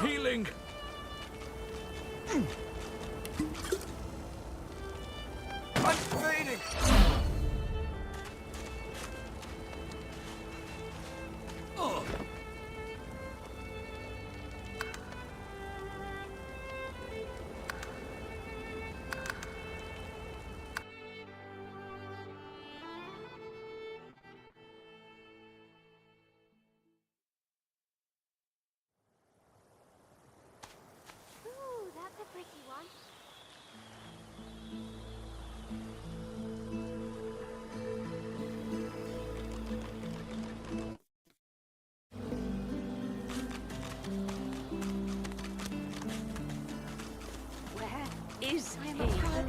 Healing! I'm fading! Oh. Ooh, that's a pretty one. Where is he?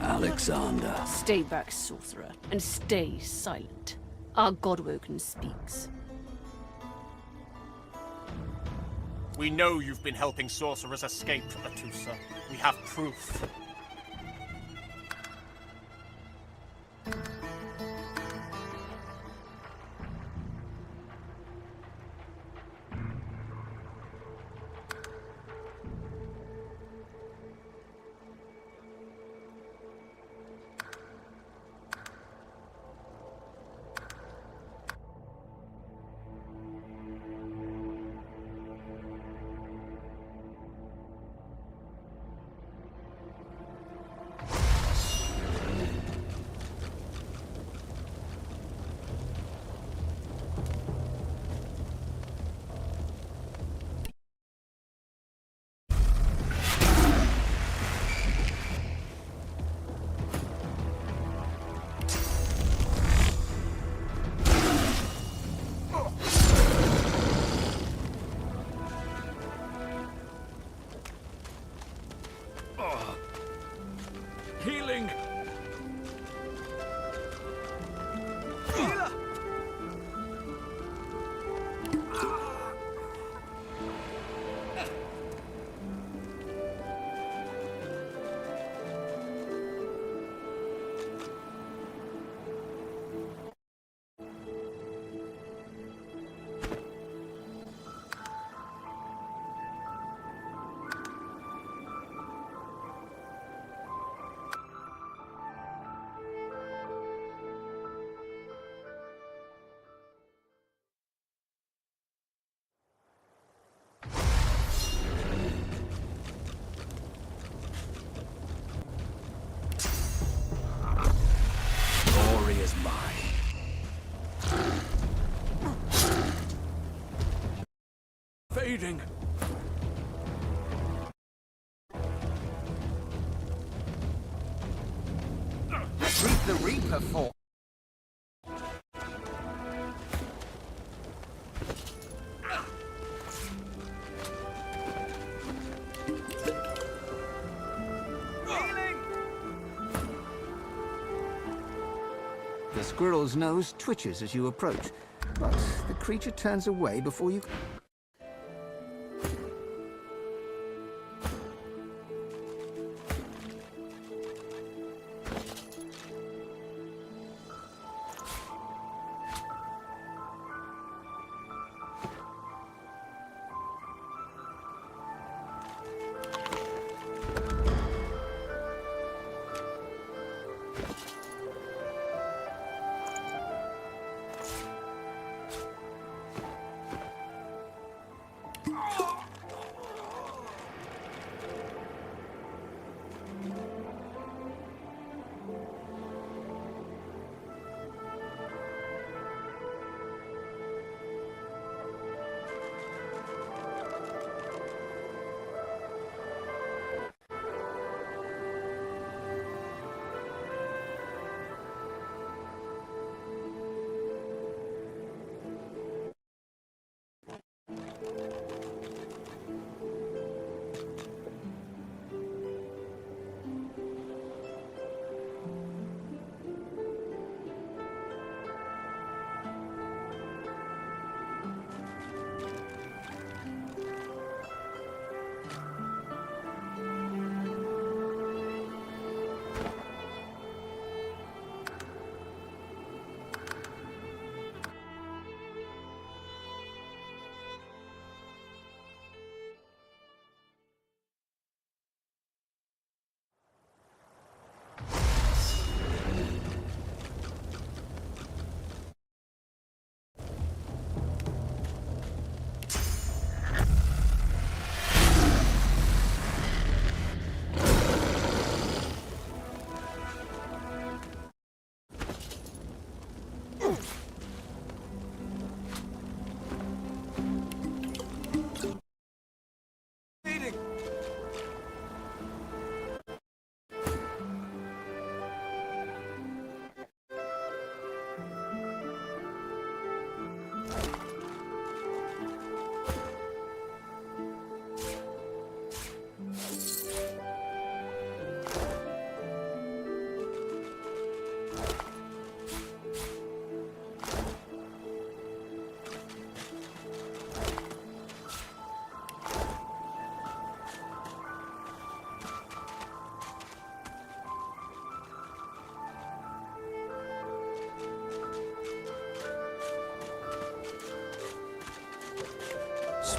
Alexander. Stay back, sorcerer, and stay silent. Our Godwoken speaks. We know you've been helping sorcerers escape, Atusa. We have proof. Healing! Healer! Glory is mine. Fading. Treat the Reaper for... Healing! The squirrel's nose twitches as you approach, but the creature turns away before you...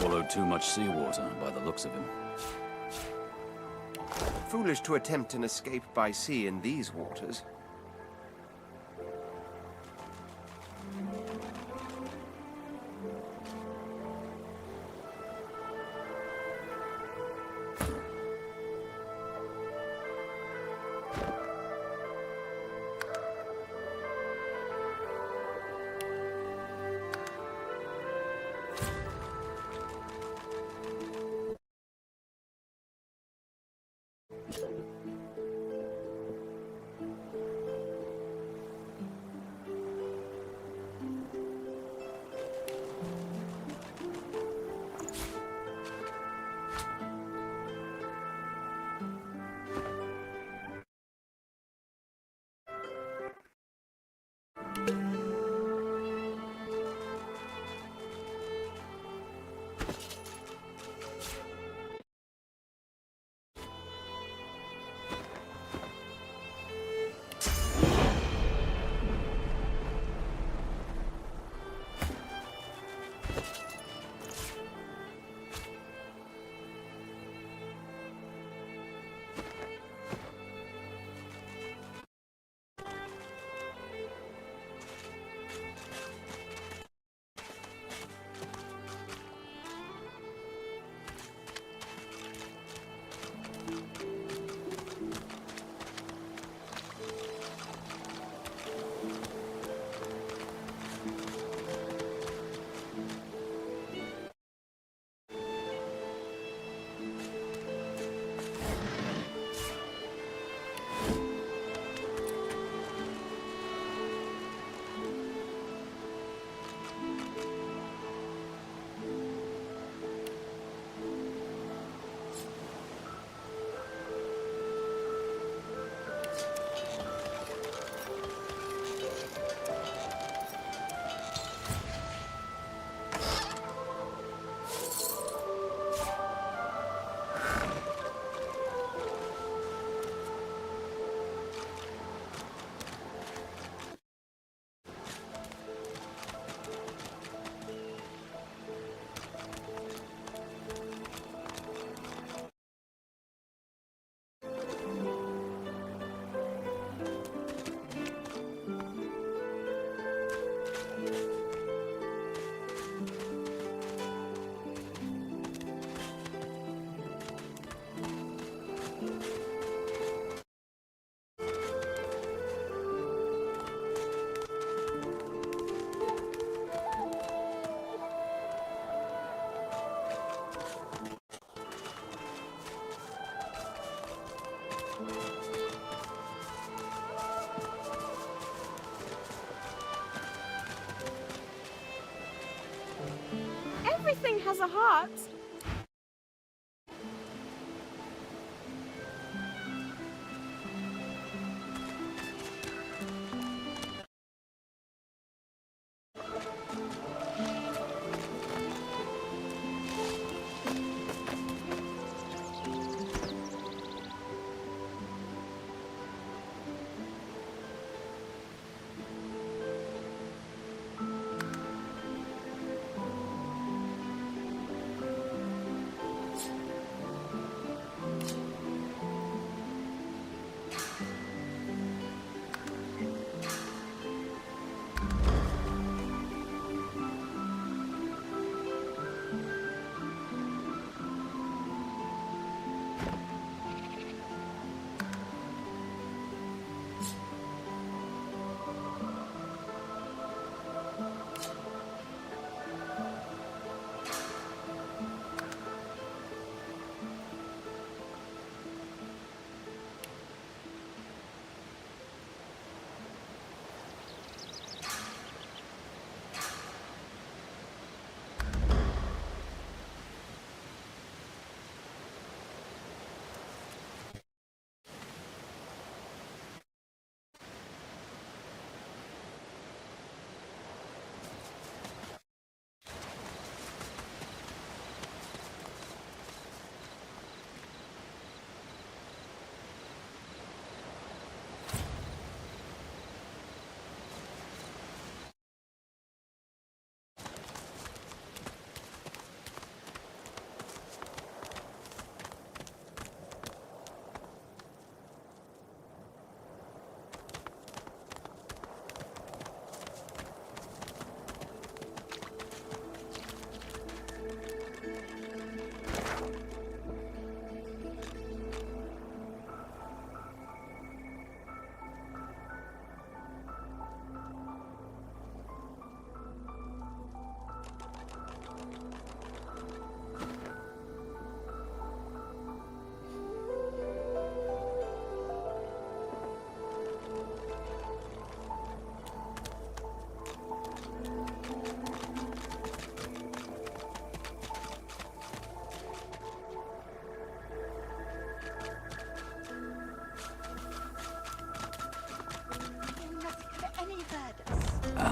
Swallowed too much seawater by the looks of him. Foolish to attempt an escape by sea in these waters. Everything has a heart.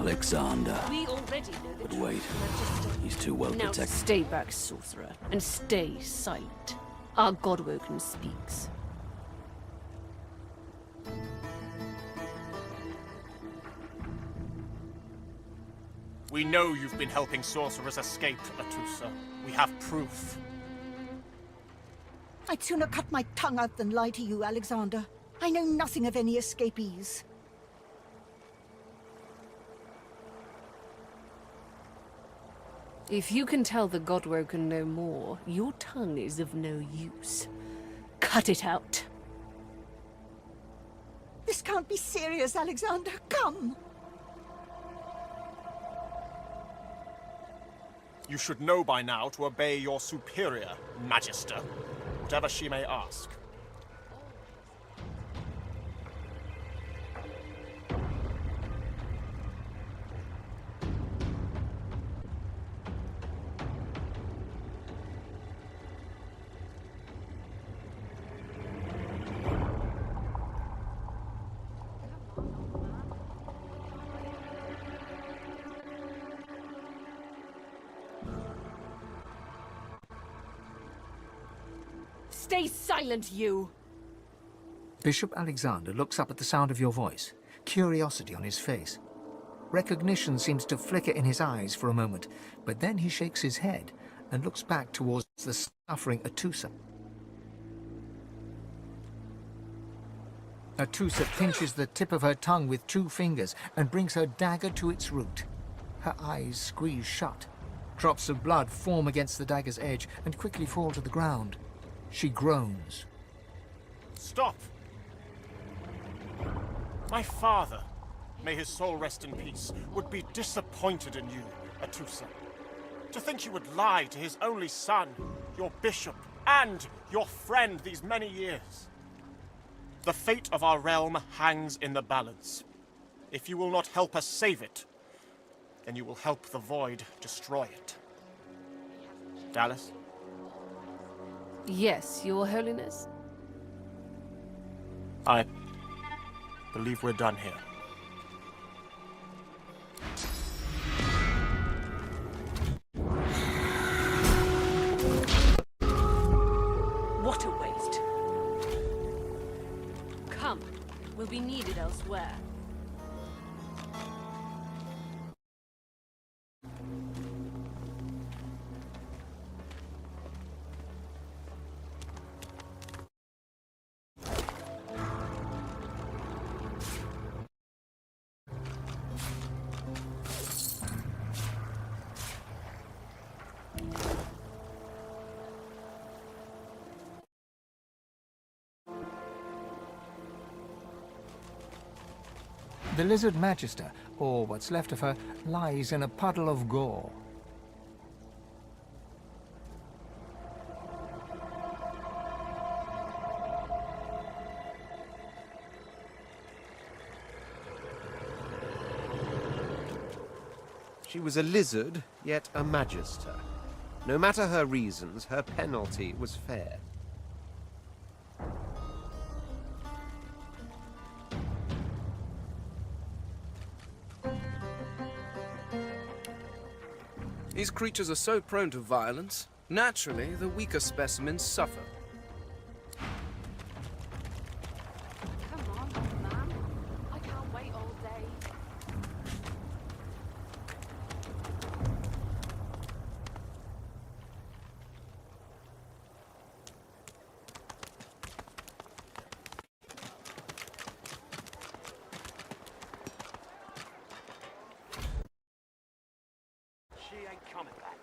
Alexander. We already know the But truth, wait, Majesty. he's too well Now protected. stay back, sorcerer, and stay silent. Our Godwoken speaks. We know you've been helping sorcerers escape, Atusa. We have proof. I'd sooner cut my tongue out than lie to you, Alexander. I know nothing of any escapees. If you can tell the Godwoken no more, your tongue is of no use. Cut it out. This can't be serious, Alexander. Come! You should know by now to obey your superior, Magister, whatever she may ask. Stay silent, you! Bishop Alexander looks up at the sound of your voice, curiosity on his face. Recognition seems to flicker in his eyes for a moment, but then he shakes his head and looks back towards the suffering Atusa. Atusa pinches the tip of her tongue with 2 fingers and brings her dagger to its root. Her eyes squeeze shut. Drops of blood form against the dagger's edge and quickly fall to the ground. She groans. Stop! My father, may his soul rest in peace, would be disappointed in you, Atusa. To think you would lie to his only son, your bishop, and your friend these many years. The fate of our realm hangs in the balance. If you will not help us save it, then you will help the Void destroy it. Dallas? Yes, Your Holiness? I believe we're done here. What a waste. Come, we'll be needed elsewhere. The Lizard Magister, or what's left of her, lies in a puddle of gore. She was a lizard, yet a magister. No matter her reasons, her penalty was fair. These creatures are so prone to violence. Naturally, the weaker specimens suffer. Come on, man. I can't wait all day. She ain't coming back.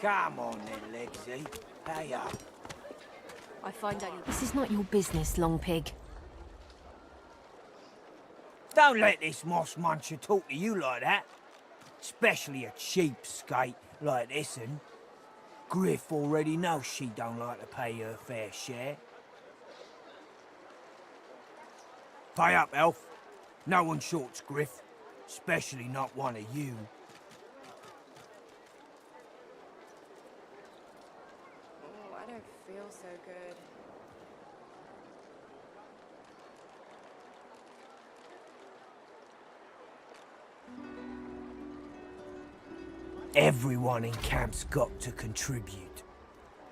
Come on then, Lexi. Pay up. I find out This is not your business, Long Pig. Don't let this moss muncher talk to you like that. Especially a cheapskate like this one. Griff already knows she don't like to pay her fair share. Pay up, elf. No one shorts Griff. Especially not one of you. feel so good. Everyone in camp's got to contribute.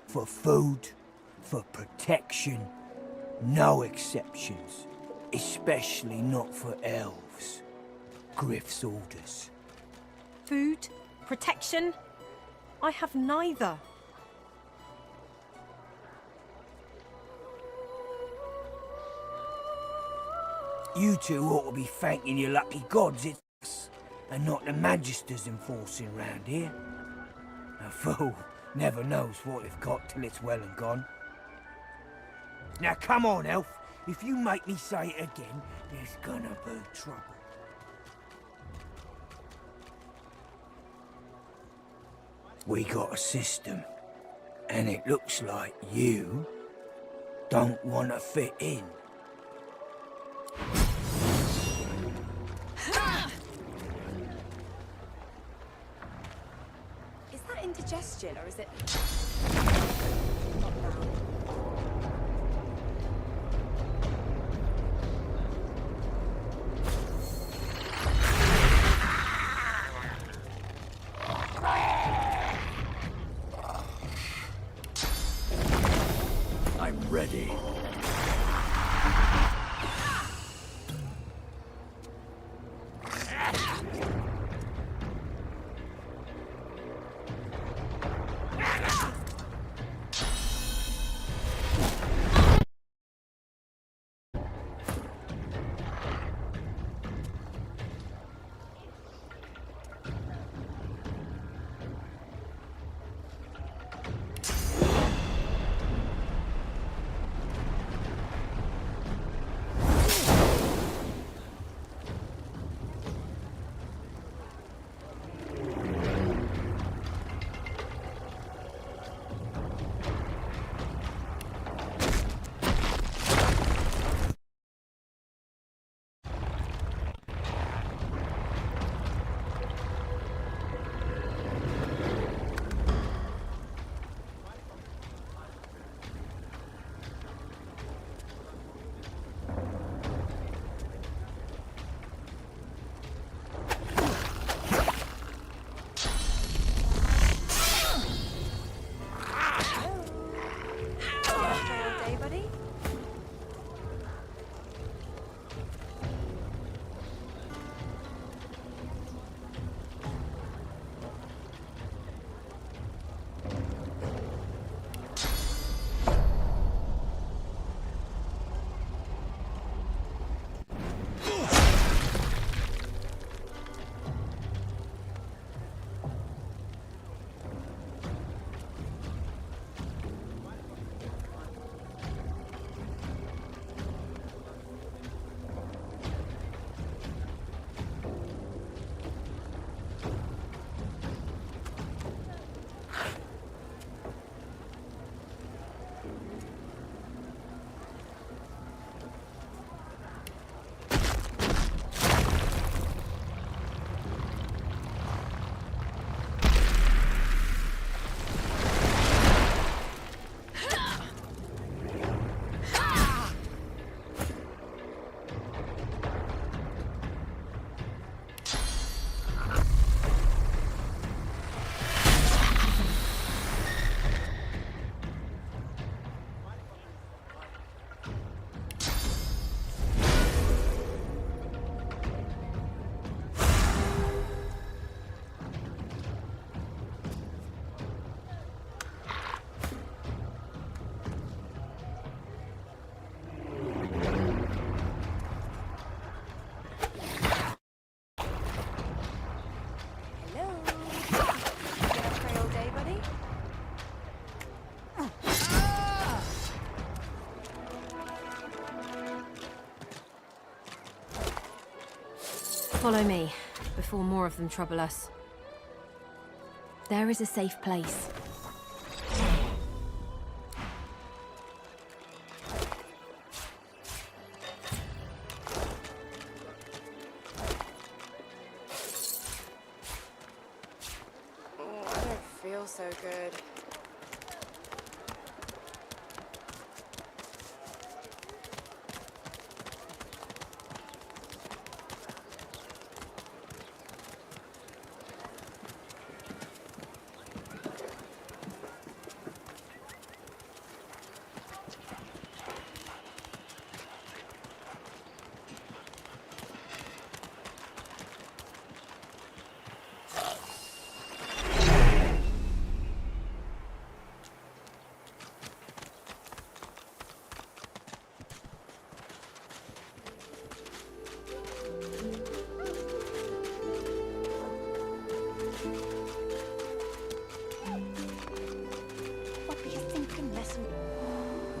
For food, for protection, no exceptions. Especially not for elves. Griff's orders. Food? Protection? I have neither. You two ought to be thanking your lucky gods it's us, and not the Magisters enforcing round here. A fool never knows what they've got till it's well and gone. Now come on, Elf. If you make me say it again, there's gonna be trouble. We got a system, and it looks like you don't want to fit in. Is that indigestion or is it... I'm ready. Follow me, before more of them trouble us. There is a safe place. Oh, I don't feel so good.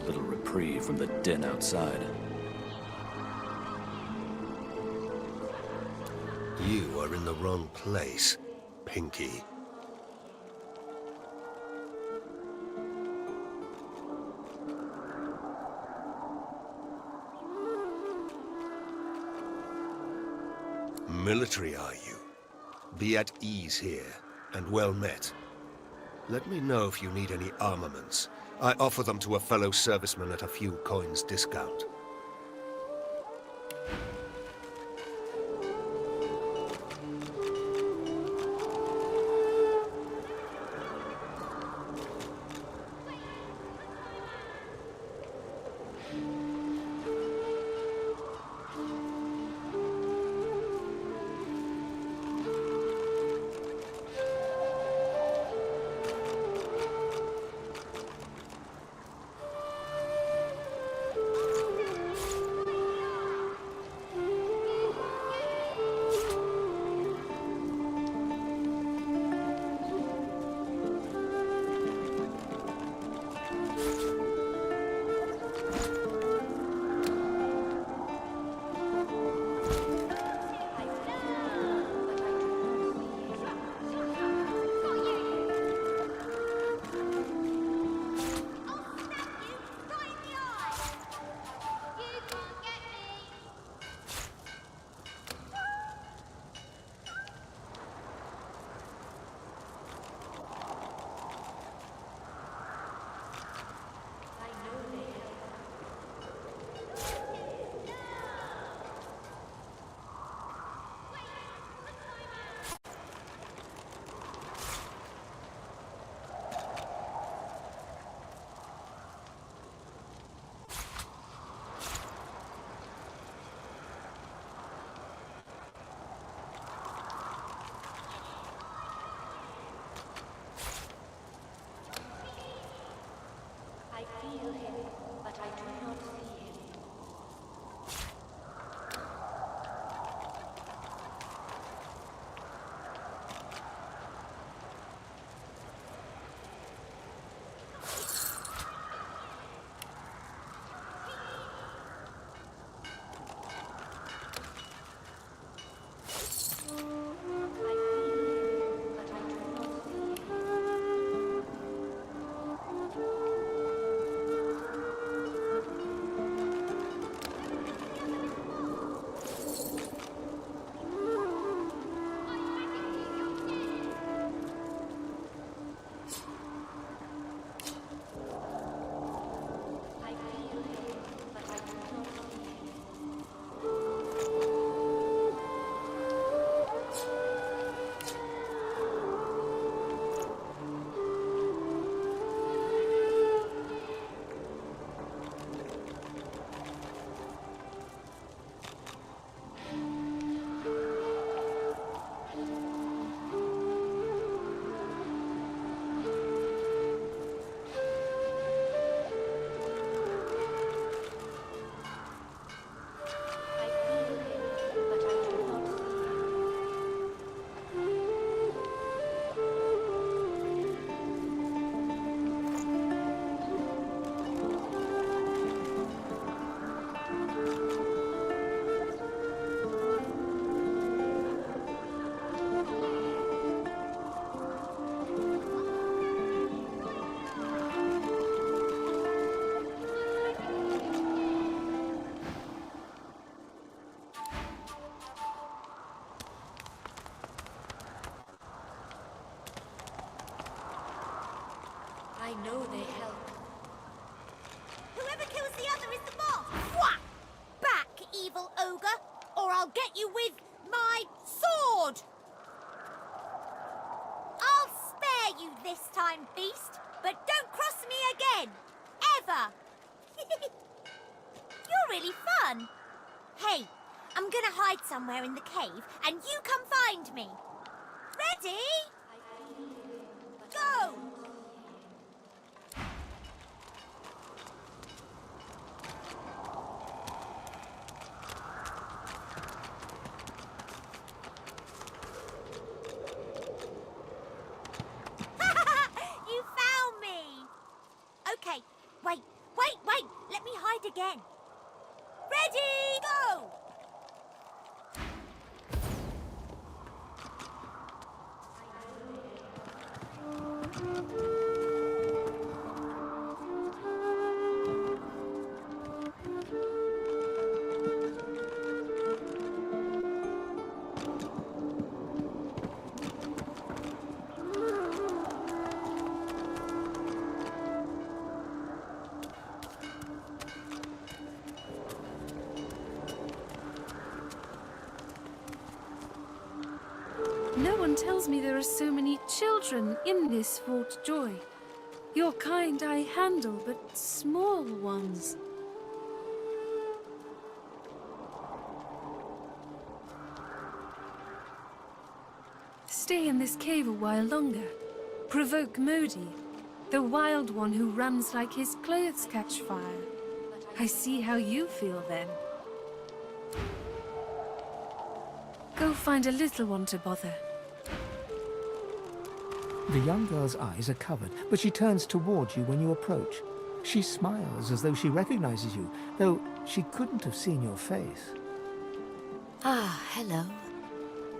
little reprieve from the din outside. You are in the wrong place, Pinky. Military, are you? Be at ease here, and well met. Let me know if you need any armaments. I offer them to a fellow serviceman at a few coins discount. I know they help. Whoever kills the other is the boss! Whack! Back, evil ogre, or I'll get you with my sword! I'll spare you this time, beast, but don't cross me again! Ever! You're really fun. Hey, I'm gonna hide somewhere in the cave, and you come find me. Ready? Go! You found me! Okay, wait, Wait! Let me hide again. Ready, go! No one tells me there are so many children in this Fort Joy. Your kind I handle, but small ones. Stay in this cave a while longer. Provoke Modi, the wild one who runs like his clothes catch fire. I see how you feel then. Go find a little one to bother. The young girl's eyes are covered, but she turns toward you when you approach. She smiles as though she recognizes you, though she couldn't have seen your face. Ah, hello.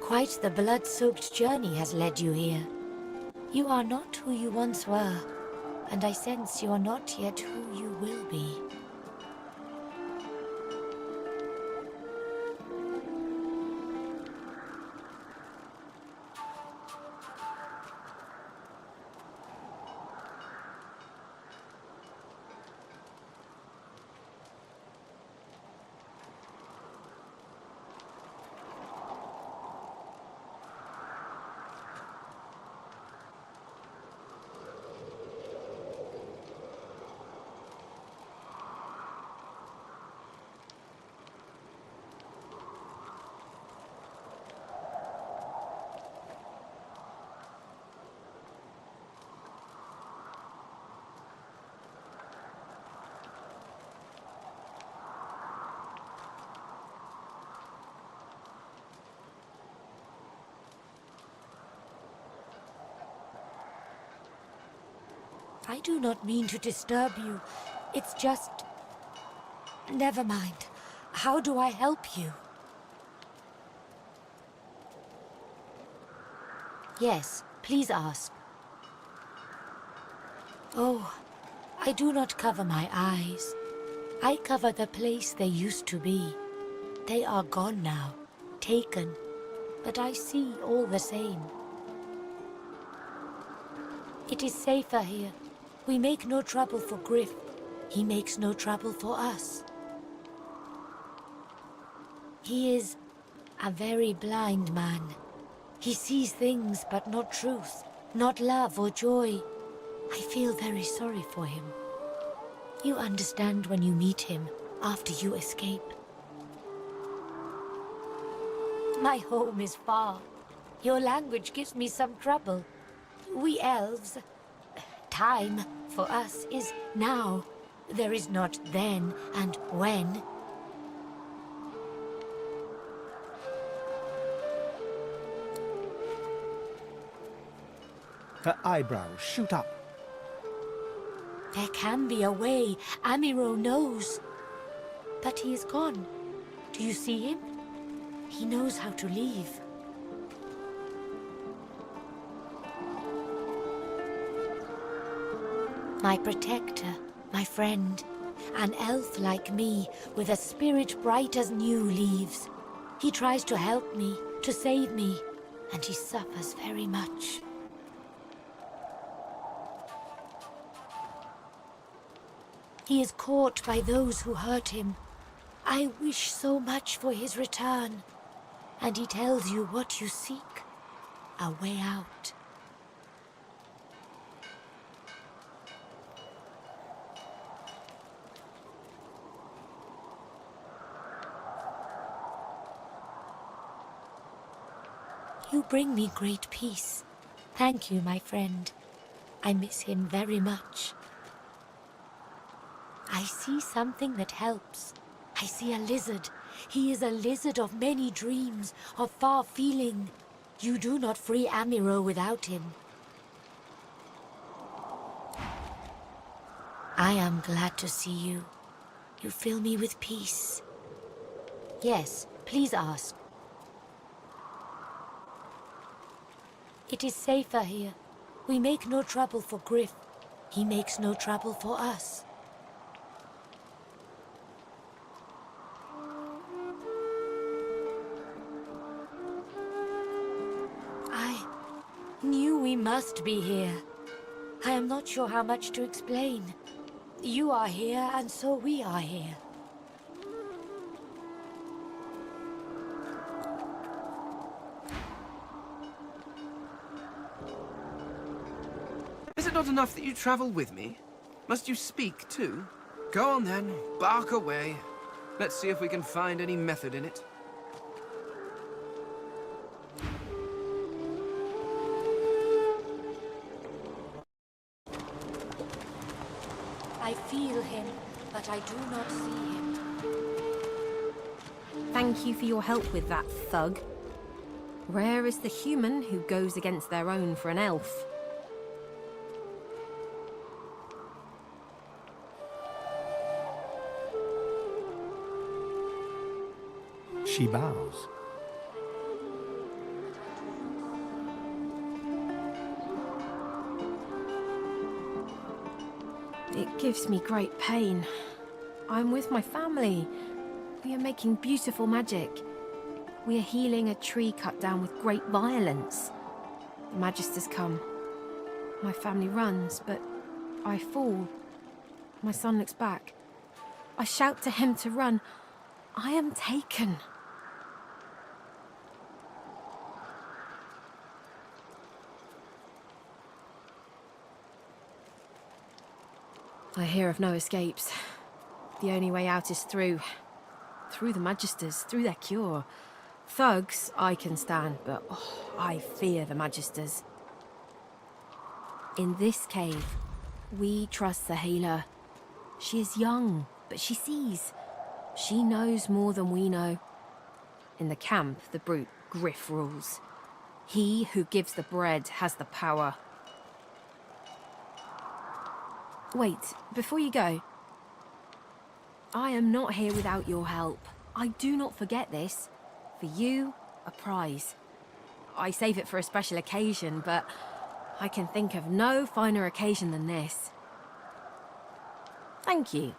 Quite the blood-soaked journey has led you here. You are not who you once were, and I sense you are not yet who you will be. I do not mean to disturb you. It's just... Never mind. How do I help you? Yes, please ask. Oh, I do not cover my eyes. I cover the place they used to be. They are gone now, taken, but I see all the same. It is safer here. We make no trouble for Griff. He makes no trouble for us. He is a very blind man. He sees things but not truth, not love or joy. I feel very sorry for him. You understand when you meet him after you escape. My home is far. Your language gives me some trouble. We elves... Time, for us, is now. There is not then and when. Her eyebrows shoot up. There can be a way. Amiro knows. But he is gone. Do you see him? He knows how to leave. My protector, my friend, an elf like me, with a spirit bright as new leaves. He tries to help me, to save me, and he suffers very much. He is caught by those who hurt him. I wish so much for his return. And he tells you what you seek, a way out. You bring me great peace. Thank you, my friend. I miss him very much. I see something that helps. I see a lizard. He is a lizard of many dreams, of far feeling. You do not free Amiro without him. I am glad to see you. You fill me with peace. Yes, please ask. It is safer here. We make no trouble for Griff. He makes no trouble for us. I knew we must be here. I am not sure how much to explain. You are here, and so we are here. Is it not enough that you travel with me? Must you speak too? Go on then, bark away. Let's see if we can find any method in it. I feel him, but I do not see him. Thank you for your help with that, thug. Rare is the human who goes against their own for an elf. She bows. It gives me great pain. I'm with my family. We are making beautiful magic. We are healing a tree cut down with great violence. The Magisters come. My family runs, but I fall. My son looks back. I shout to him to run. I am taken. I hear of no escapes. The only way out is through the Magisters, through their cure. Thugs I can stand, but I fear the Magisters. In this cave, we trust the healer. She is young, but she sees. She knows more than we know. In the camp, the brute Griff rules. He who gives the bread has the power. Wait, before you go. I am not here without your help. I do not forget this. For you, a prize. I save it for a special occasion, but I can think of no finer occasion than this. Thank you.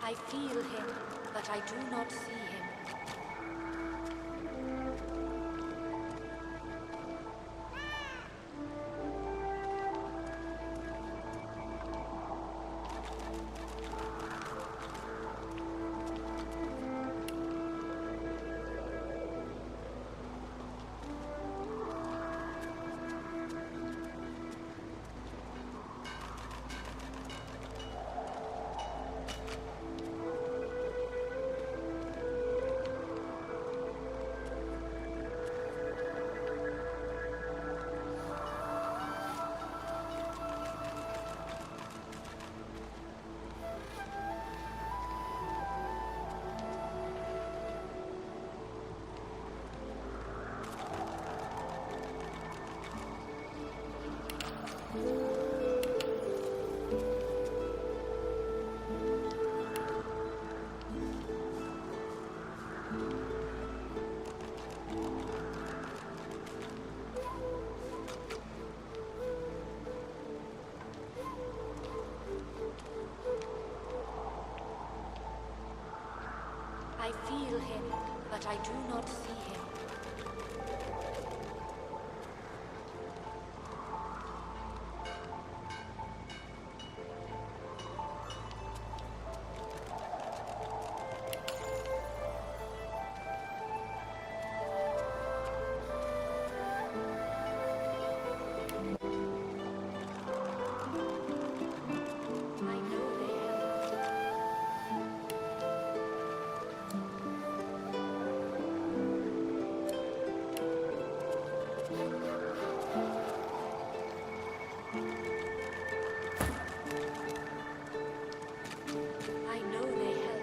I feel him, but I do not see him. I feel him, but I do not see him. I know they help. I know they help.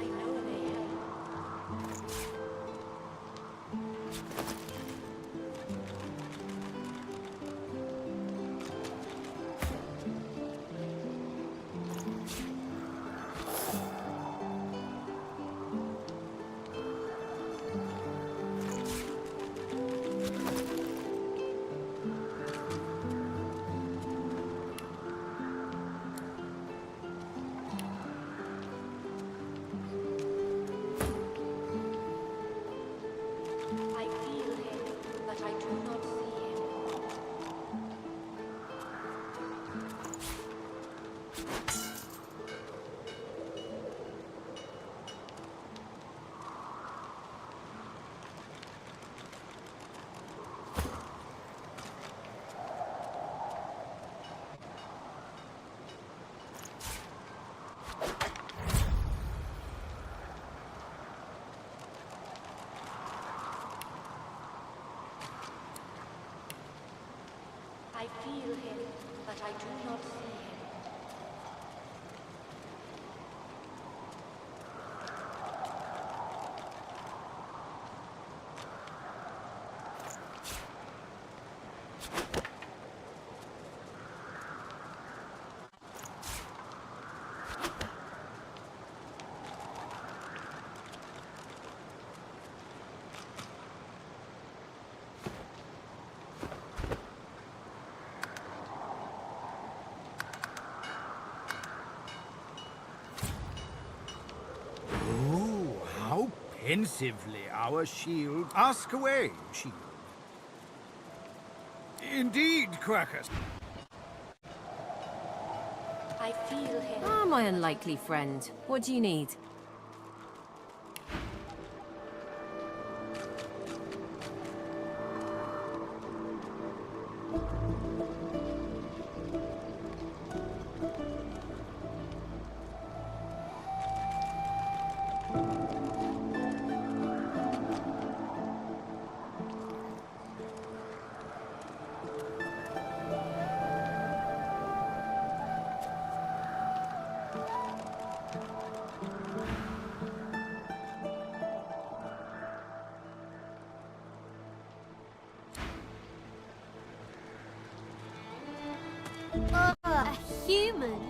I know they help. I feel him, but I do not see him. I feel him, but I do not see him. Oh, how pensively our shield. Ask away, shield. Indeed, Quackers. I feel him. Ah, my unlikely friend. What do you need? A human?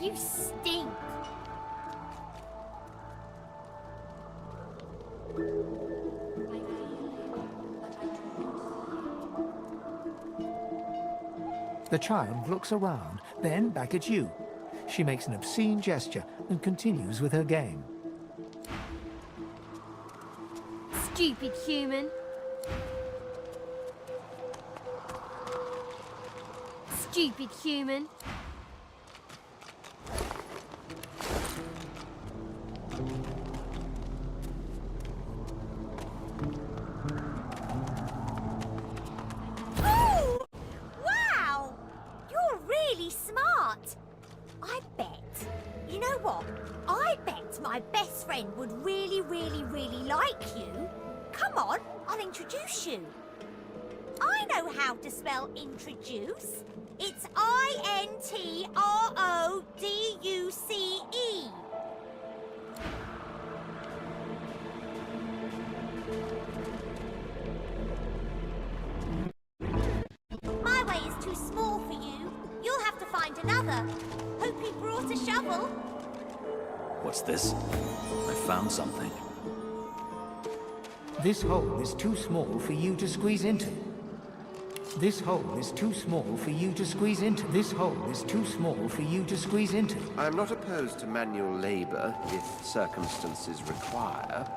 You stink. I feel him, but I do not see him. The child looks around, then back at you. She makes an obscene gesture and continues with her game. Stupid human. Stupid human. smart. I bet. You know what? I bet my best friend would really, really, really like you. Come on, I'll introduce you. I know how to spell introduce. It's I-N-T-R-O-D-U-C-E. My way is too small for you. You'll have to find another. Hope he brought a shovel. What's this? I found something. This hole is too small for you to squeeze into. This hole is too small for you to squeeze into. This hole is too small for you to squeeze into. I am not opposed to manual labor if circumstances require.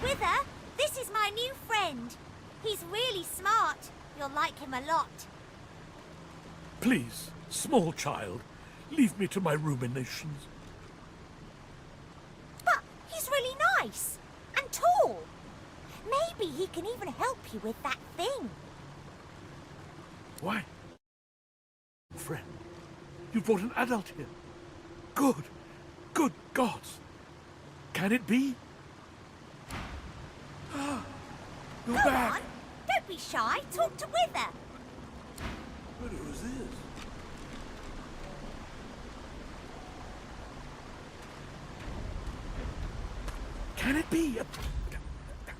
Wither, this is my new friend. He's really smart. You'll like him a lot. Please, small child, leave me to my ruminations. But he's really nice and tall. Maybe he can even help you with that thing. Why? Friend, you brought an adult here. Good. Good gods. Can it be? You're Go back. on, don't be shy. Talk to Wither. But who's this? Can it be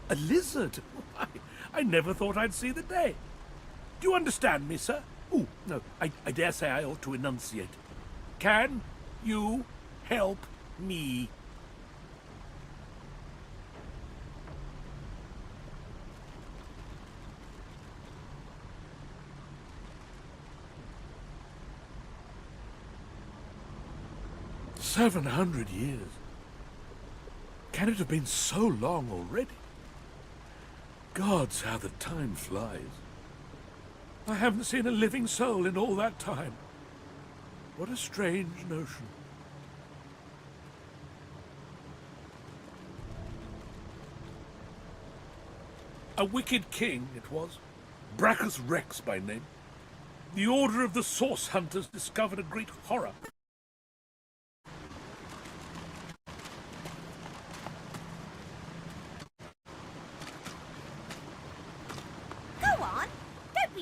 a lizard? I never thought I'd see the day. Do you understand me, sir? Oh, no, I dare say I ought to enunciate. Can you help me? "700 years. Can it have been so long already? Gods, how the time flies. I haven't seen a living soul in all that time. What a strange notion." A wicked king it was, Brachus Rex by name. The Order of the Source Hunters discovered a great horror.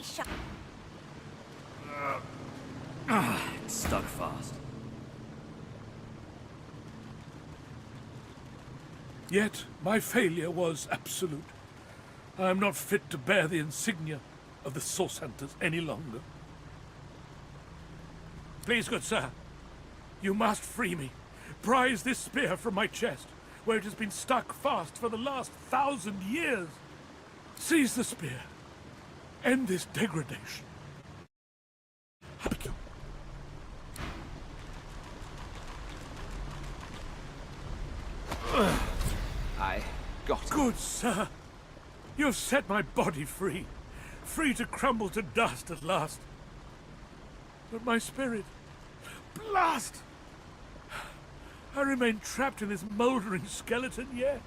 Shut. It's stuck fast. Yet my failure was absolute. I am not fit to bear the insignia of the Source Hunters any longer. Please, good sir, you must free me. Prise this spear from my chest, where it has been stuck fast for the last 1,000 years. Seize the spear. End this degradation. I got it. Good sir. You have set my body free. Free to crumble to dust at last. But my spirit... Blast! I remain trapped in this mouldering skeleton yet.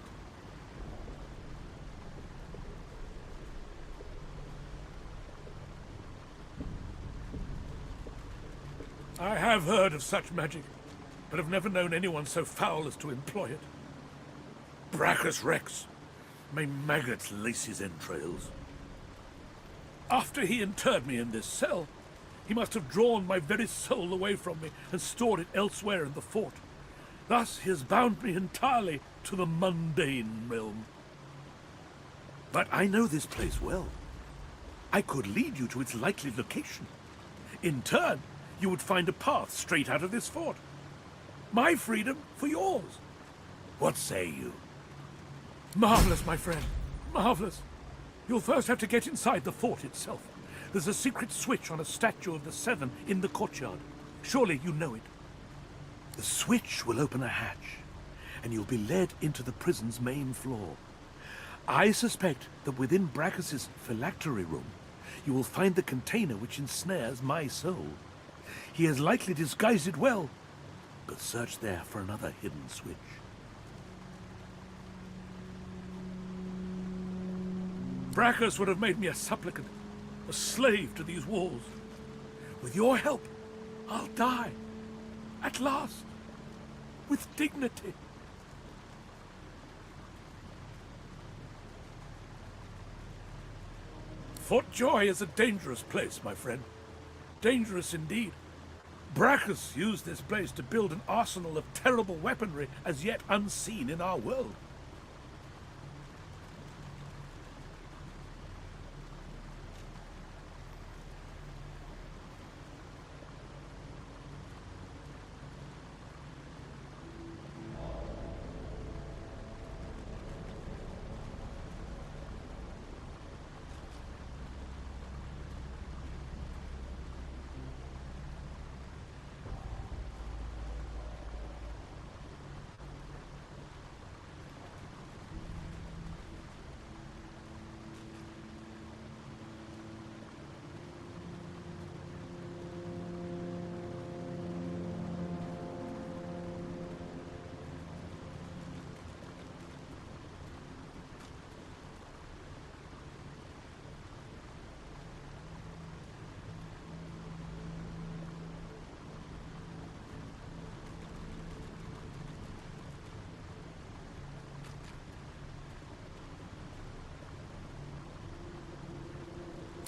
I have heard of such magic, but have never known anyone so foul as to employ it. Brachus Rex, may maggots lace his entrails. After he interred me in this cell, he must have drawn my very soul away from me and stored it elsewhere in the fort. Thus he has bound me entirely to the mundane realm. But I know this place well. I could lead you to its likely location. In turn, you would find a path straight out of this fort. My freedom for yours. What say you? Marvelous, my friend. Marvelous. You'll first have to get inside the fort itself. There's a secret switch on a statue of the Seven in the courtyard. Surely you know it. The switch will open a hatch, and you'll be led into the prison's main floor. I suspect that within Brachus's phylactery room, you will find the container which ensnares my soul. He has likely disguised it well, but search there for another hidden switch. Brachus would have made me a supplicant, a slave to these walls. With your help, I'll die. At last. With dignity. Fort Joy is a dangerous place, my friend. Dangerous indeed. Brachus used this place to build an arsenal of terrible weaponry as yet unseen in our world.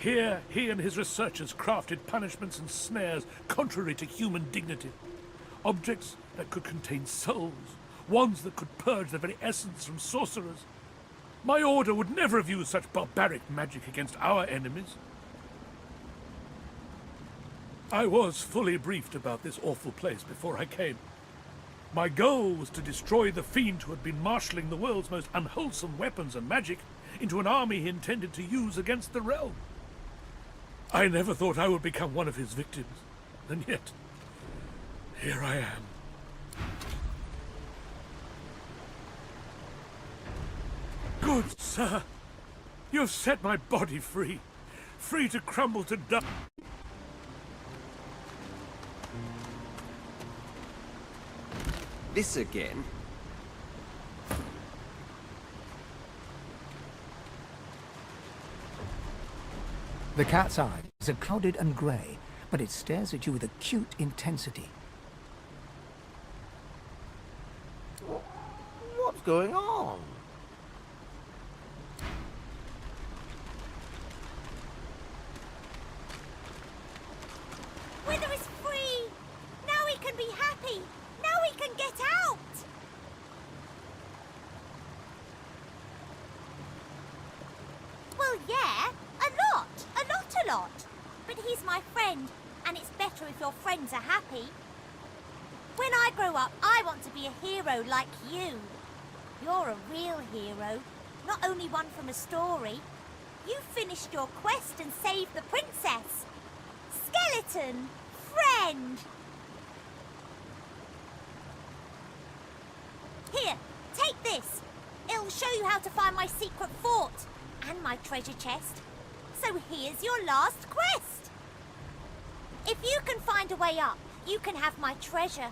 Here, he and his researchers crafted punishments and snares contrary to human dignity. Objects that could contain souls, wands that could purge the very essence from sorcerers. My order would never have used such barbaric magic against our enemies. I was fully briefed about this awful place before I came. My goal was to destroy the fiend who had been marshalling the world's most unwholesome weapons and magic into an army he intended to use against the realm. I never thought I would become one of his victims, and yet, here I am. Good sir, you have set my body free, free to crumble to dust. This again? The cat's eyes are clouded and grey, but it stares at you with acute intensity. What's going on? Wither is free! Now he can be happy! Now he can get out! Well, yeah, a lot. But he's my friend, and it's better if your friends are happy. When I grow up, I want to be a hero like you. You're a real hero, not only one from a story. You finished your quest and saved the princess. Skeleton, friend! Here, take this. It'll show you how to find my secret fort and my treasure chest. So here's your last quest. If you can find a way up, you can have my treasure.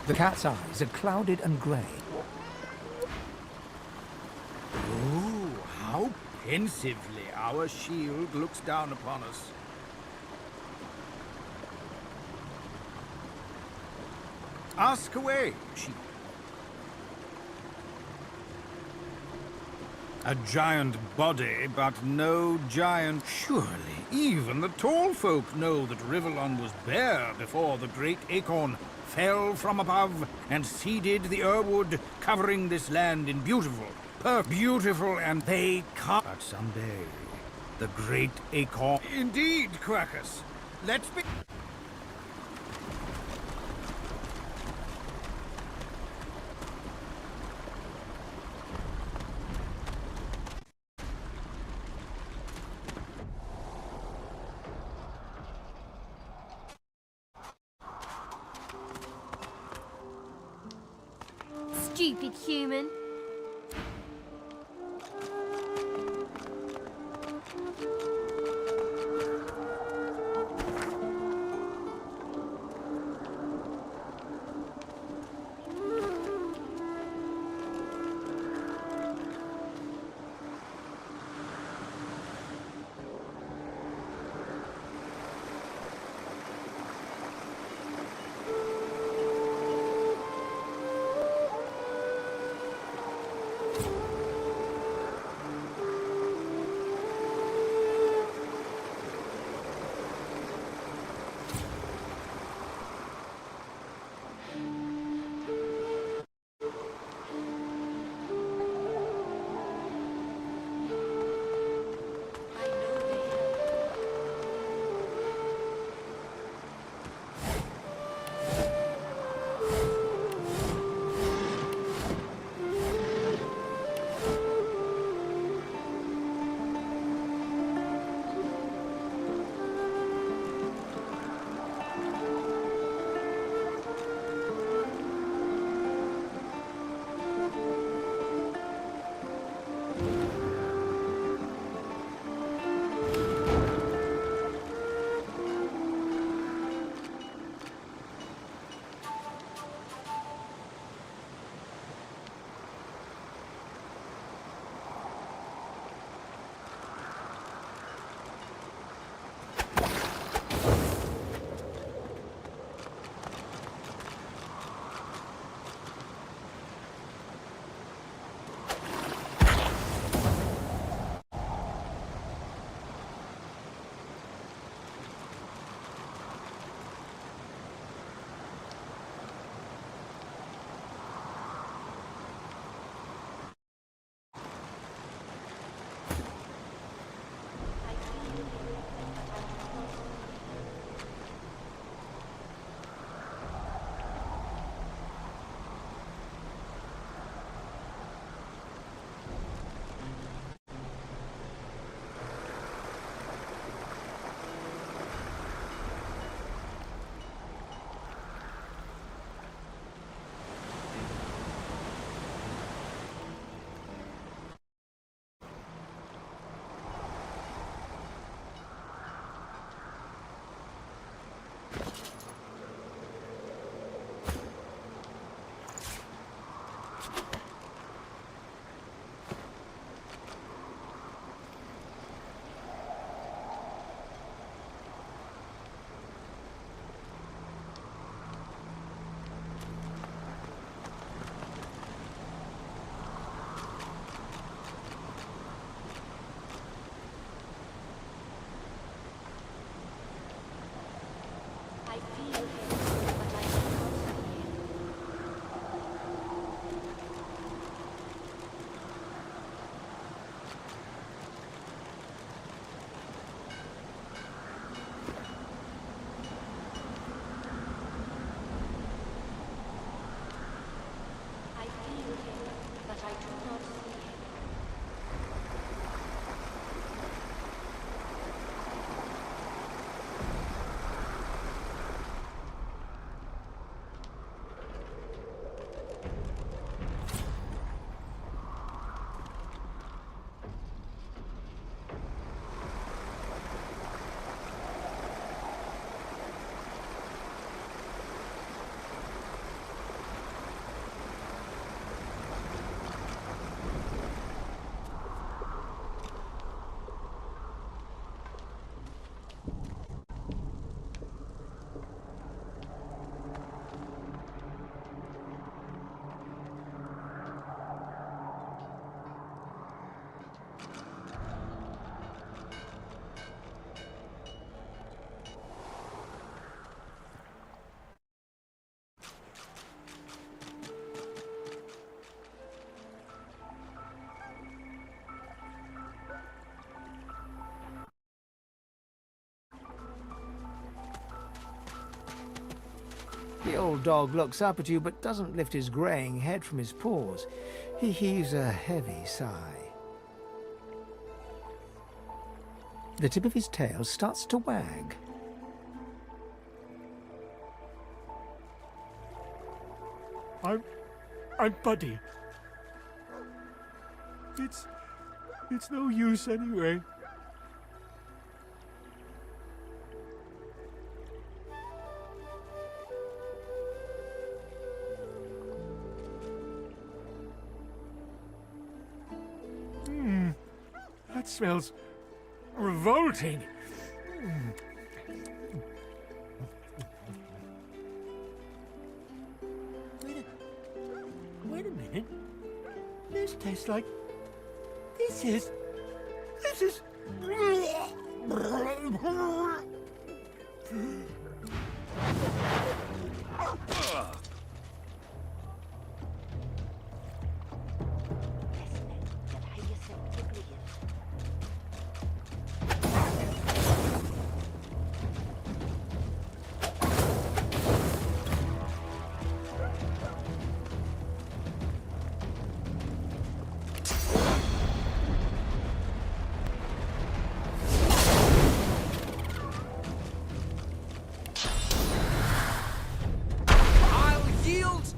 The cat's eyes are clouded and grey. Oh, how pensively our shield looks down upon us. Ask away, shield. A giant body, but no giant. Surely, even the tall folk know that Rivellon was bare before the great acorn fell from above and seeded the Earwood, covering this land in beautiful, and they can't. But someday, the great acorn. Indeed, Quackus. Let's be. Stupid human. The old dog looks up at you but doesn't lift his greying head from his paws. He heaves a heavy sigh. The tip of his tail starts to wag. I'm Buddy. It's no use anyway. That smells revolting. Wait a minute. This tastes like... This is...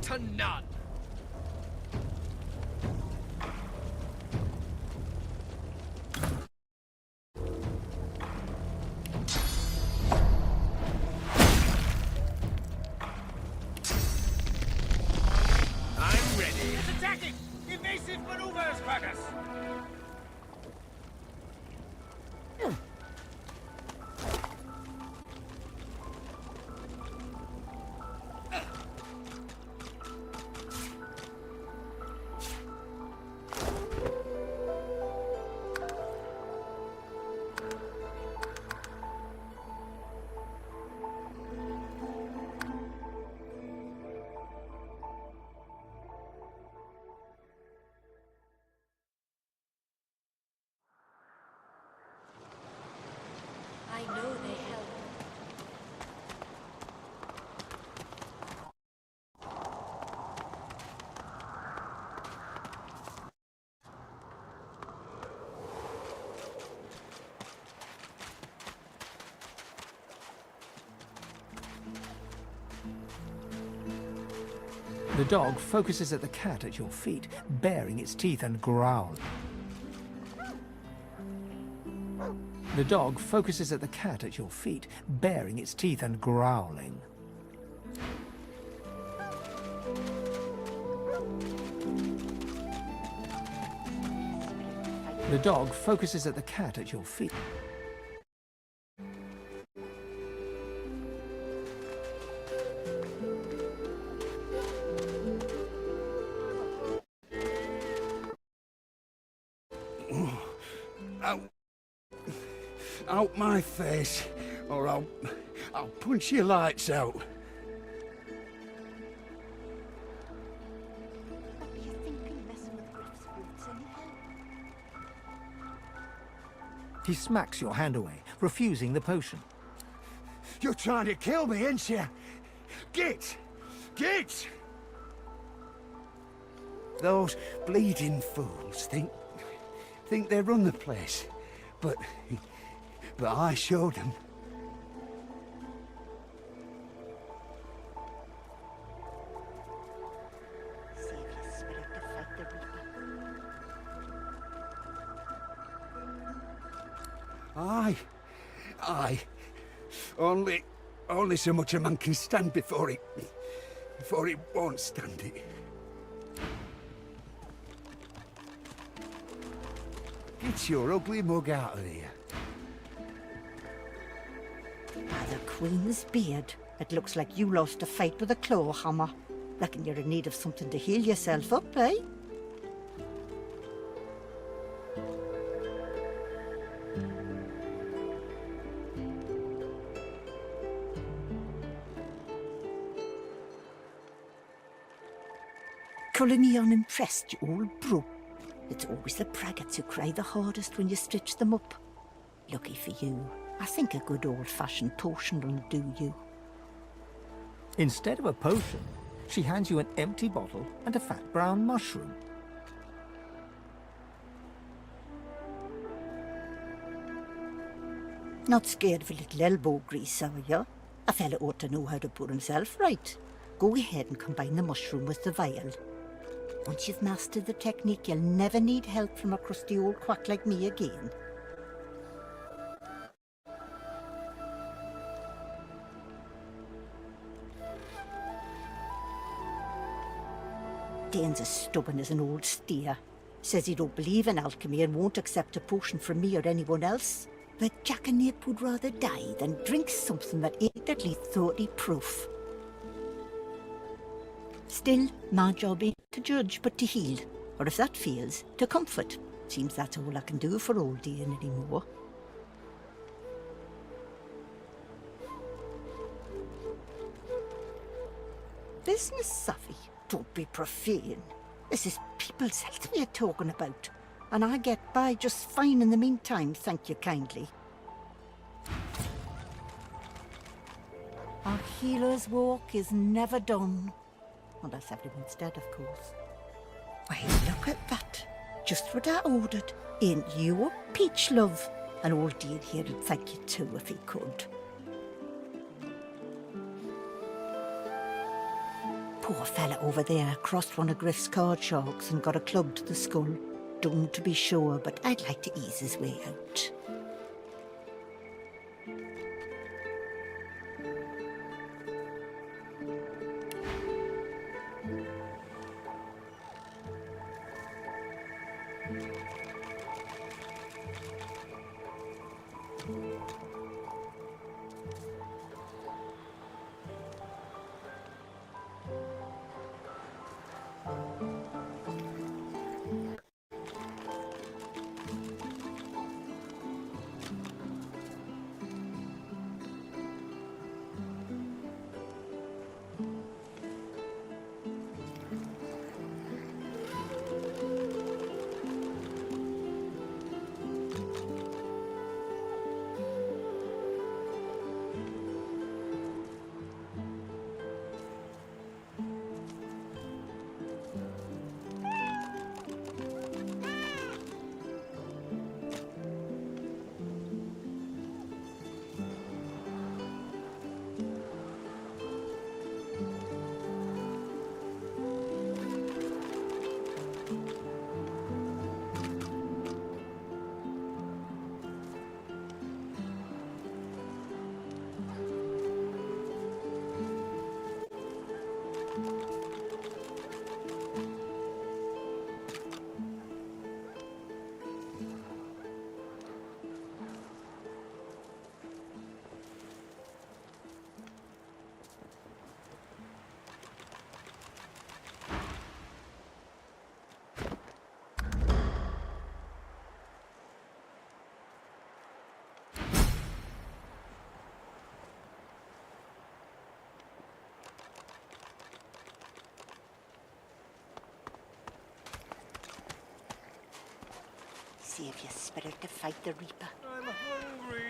To none. I'm ready. It's attacking! Evasive maneuvers, Bacchus! I know they help. The dog focuses at the cat at your feet, baring its teeth and growling. The dog focuses at the cat at your feet, baring its teeth and growling. The dog focuses at the cat at your feet. Out my face, or I'll punch your lights out. He smacks your hand away, refusing the potion. You're trying to kill me, ain't you? Git! Git! Those bleeding fools think they run the place, but I showed them. Aye. Only so much a man can stand before he won't stand it. Get your ugly mug out of here. By the Queen's beard, it looks like you lost a fight with a claw hammer. Reckon you're in need of something to heal yourself up, eh? Colony unimpressed, you old bro. It's always the braggarts who cry the hardest when you stitch them up. Lucky for you, I think a good old-fashioned potion will do you. Instead of a potion, she hands you an empty bottle and a fat brown mushroom. Not scared of a little elbow grease, are you? A fella ought to know how to put himself right. Go ahead and combine the mushroom with the vial. Once you've mastered the technique, you'll never need help from a crusty old quack like me again. Dane's as stubborn as an old steer. Says he don't believe in alchemy and won't accept a potion from me or anyone else. But Jack and Nip would rather die than drink something that ain't at least 30 proof. Still, my job ain't to judge but to heal, or if that fails, to comfort. Seems that's all I can do for old Dane anymore. Business savvy? Don't be profane. This is people's health we're talking about, and I get by just fine in the meantime, thank you kindly. Our healer's walk is never done. Unless everyone's dead, of course. Why, look at that. Just what I ordered. Ain't you a peach, love? And old Dean here would thank you too if he could. Poor fella over there crossed one of Griff's card sharks and got a club to the skull. Doomed to be sure, but I'd like to ease his way out. Save your spirit to fight the Reaper. I'm hungry.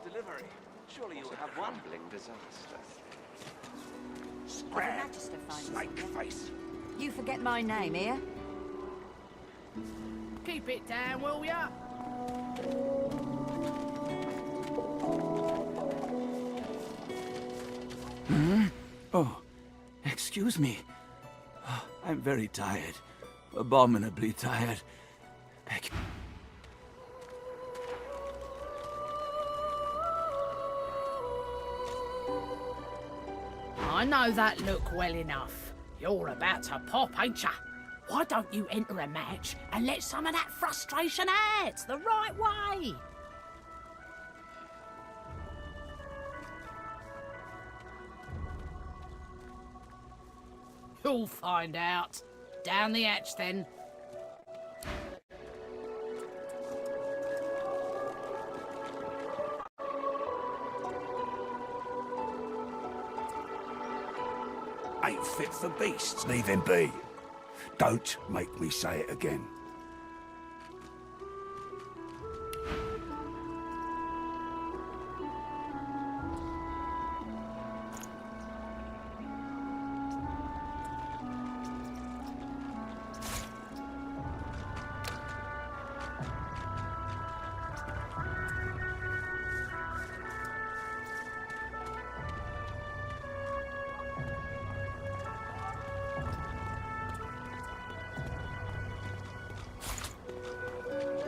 The delivery. Surely you have one. Disaster. Scrap! Snake face! You forget my name, here? Keep it down, will ya? Hmm? Oh, excuse me. Oh, I'm very tired. Abominably tired. Beg you. I know that look well enough. You're about to pop, ain't ya? Why don't you enter a match and let some of that frustration out the right way? You'll find out. Down the hatch, then. Ain't fit for beasts. Leave him be. Don't make me say it again.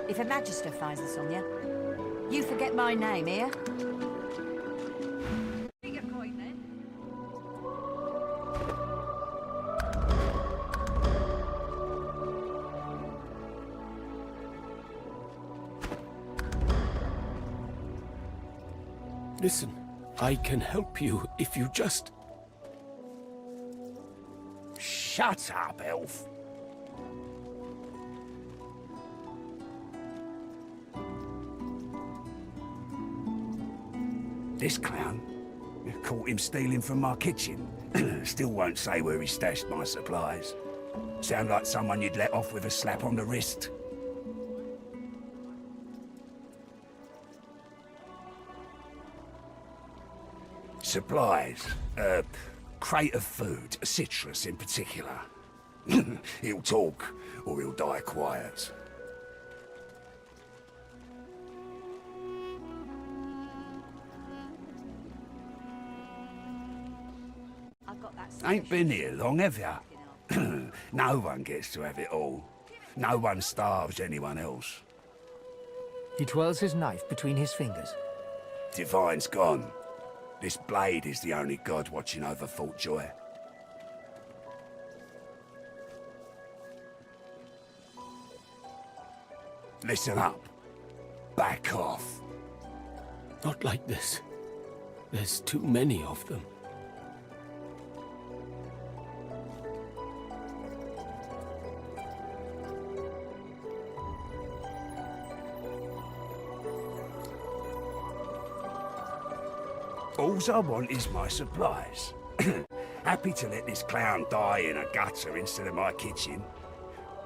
If a magister finds this on you, you forget my name, here? Bigger coin, then. Listen, I can help you if you just... Shut up, elf. This clown? Caught him stealing from my kitchen. Still won't say where he stashed my supplies. Sound like someone you'd let off with a slap on the wrist. Supplies. Crate of food, citrus in particular. He'll talk, or he'll die quiet. Ain't been here long, have ya? No one gets to have it all. No one starves anyone else. He twirls his knife between his fingers. Divine's gone. This blade is the only god watching over Fort Joy. Listen up. Back off. Not like this. There's too many of them. All I want is my supplies. Happy to let this clown die in a gutter instead of my kitchen.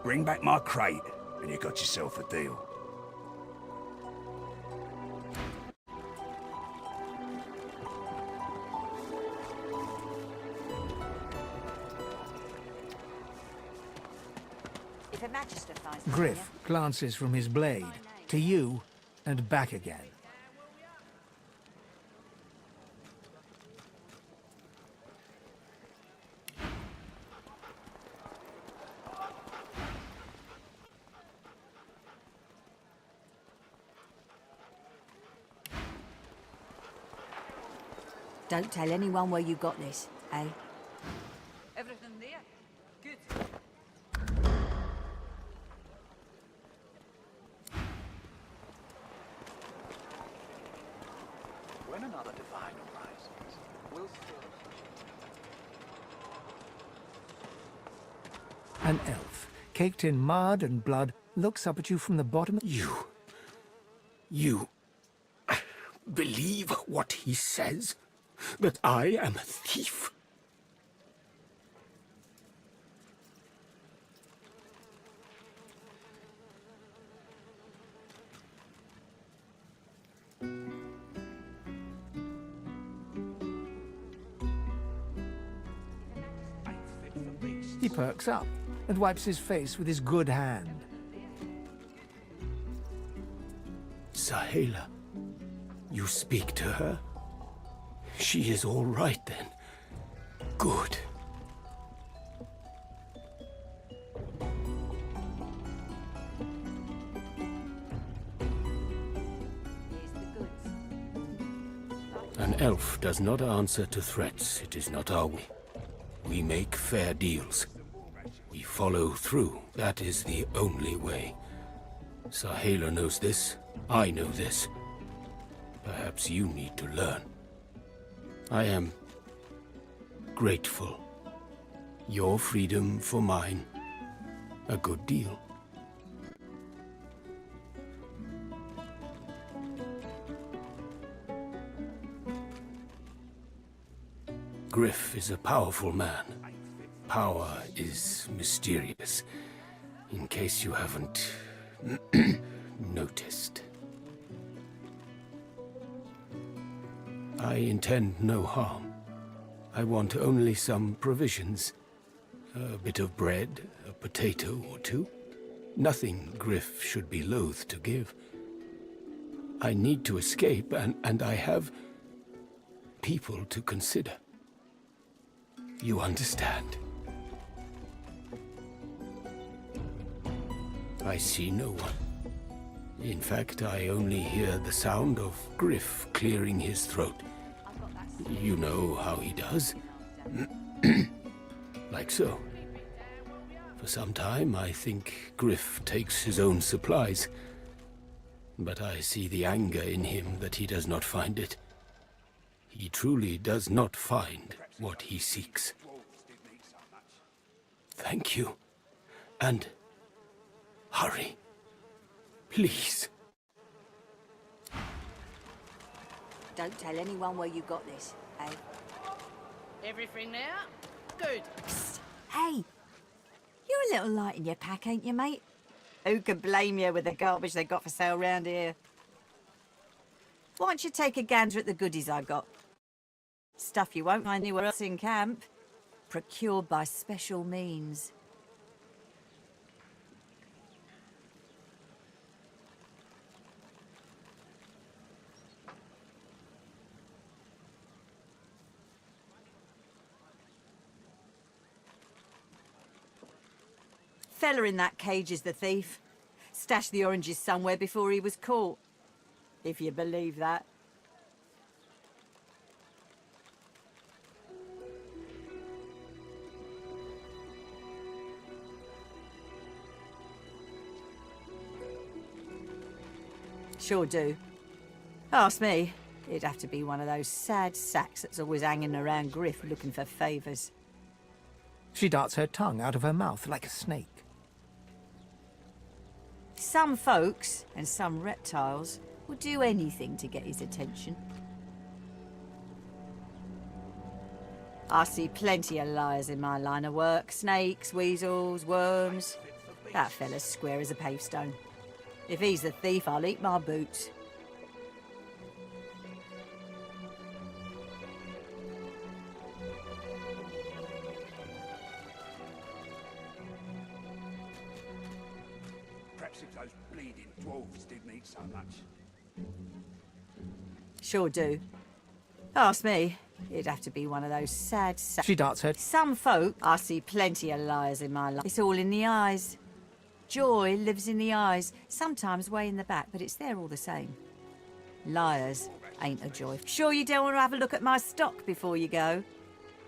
Bring back my crate, and you got yourself a deal. If a magister finds this Griff glances from his blade to you and back again. Don't tell anyone where you got this, eh? Everything there? Good. When another divine arises, we'll An elf, caked in mud and blood, looks up at you from the bottom of... You believe what he says? That I am a thief? He perks up and wipes his face with his good hand. Sahela, you speak to her? She is all right then. Good. An elf does not answer to threats. It is not our way. We make fair deals. We follow through. That is the only way. Sahela knows this. I know this. Perhaps you need to learn. I am grateful. Your freedom for mine. A good deal. Griff is a powerful man. Power is mysterious, in case you haven't noticed. I intend no harm. I want only some provisions. A bit of bread, a potato or two. Nothing Griff should be loath to give. I need to escape, and I have people to consider. You understand? I see no one. In fact, I only hear the sound of Griff clearing his throat. You know how he does? Like so. For some time, I think Griff takes his own supplies. But I see the anger in him that he does not find it. He truly does not find what he seeks. Thank you. And hurry. Please. Don't tell anyone where you got this, eh? Everything there? Good. Psst. Hey! You're a little light in your pack, ain't you, mate? Who can blame you with the garbage they got for sale round here? Why don't you take a gander at the goodies I got? Stuff you won't find anywhere else in camp. Procured by special means. Fella in that cage is the thief. Stashed the oranges somewhere before he was caught. If you believe that. Sure do. Ask me. It'd have to be one of those sad sacks that's always hanging around Griff looking for favours. She darts her tongue out of her mouth like a snake. Some folks, and some reptiles, will do anything to get his attention. I see plenty of liars in my line of work. Snakes, weasels, worms. That fella's square as a pavestone. If he's the thief, I'll eat my boots. Perhaps if those bleeding dwarves didn't eat so much. Sure do. Ask me. It'd have to be one of those sad sacks. She darts her... Some folk, I see plenty of liars in my life. It's all in the eyes. Joy lives in the eyes, sometimes way in the back, but it's there all the same. Liars ain't a joy. Sure you don't want to have a look at my stock before you go?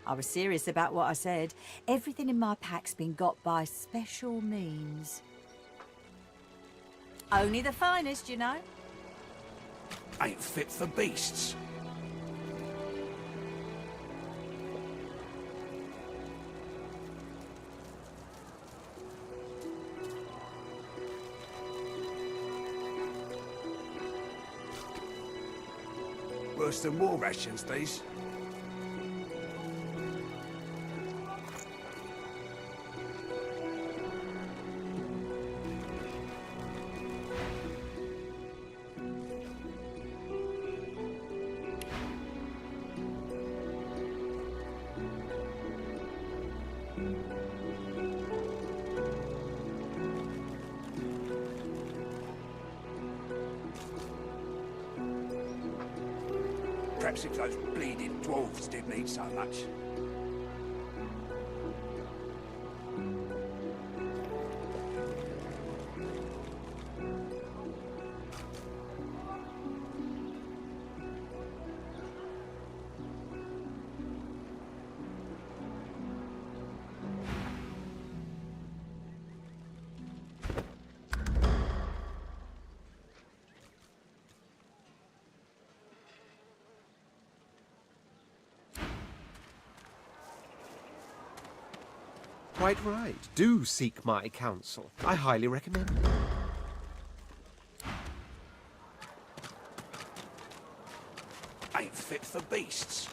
I was serious about what I said. Everything in my pack's been got by special means. Only the finest, you know. Ain't fit for beasts. Worse than war rations, these. Perhaps if those bleeding dwarves didn't eat so much. Quite right. Do seek my counsel. I highly recommend it. Ain't fit for beasts.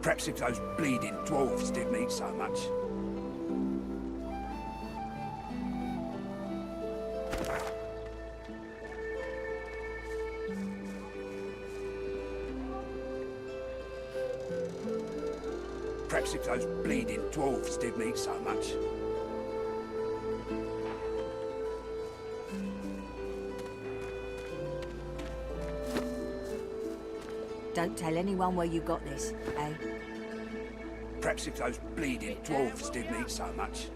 Perhaps if those bleeding dwarves didn't eat so much. Perhaps if those bleeding dwarves didn't eat so much. Don't tell anyone where you got this, eh? Perhaps if those bleeding dwarves didn't eat so much.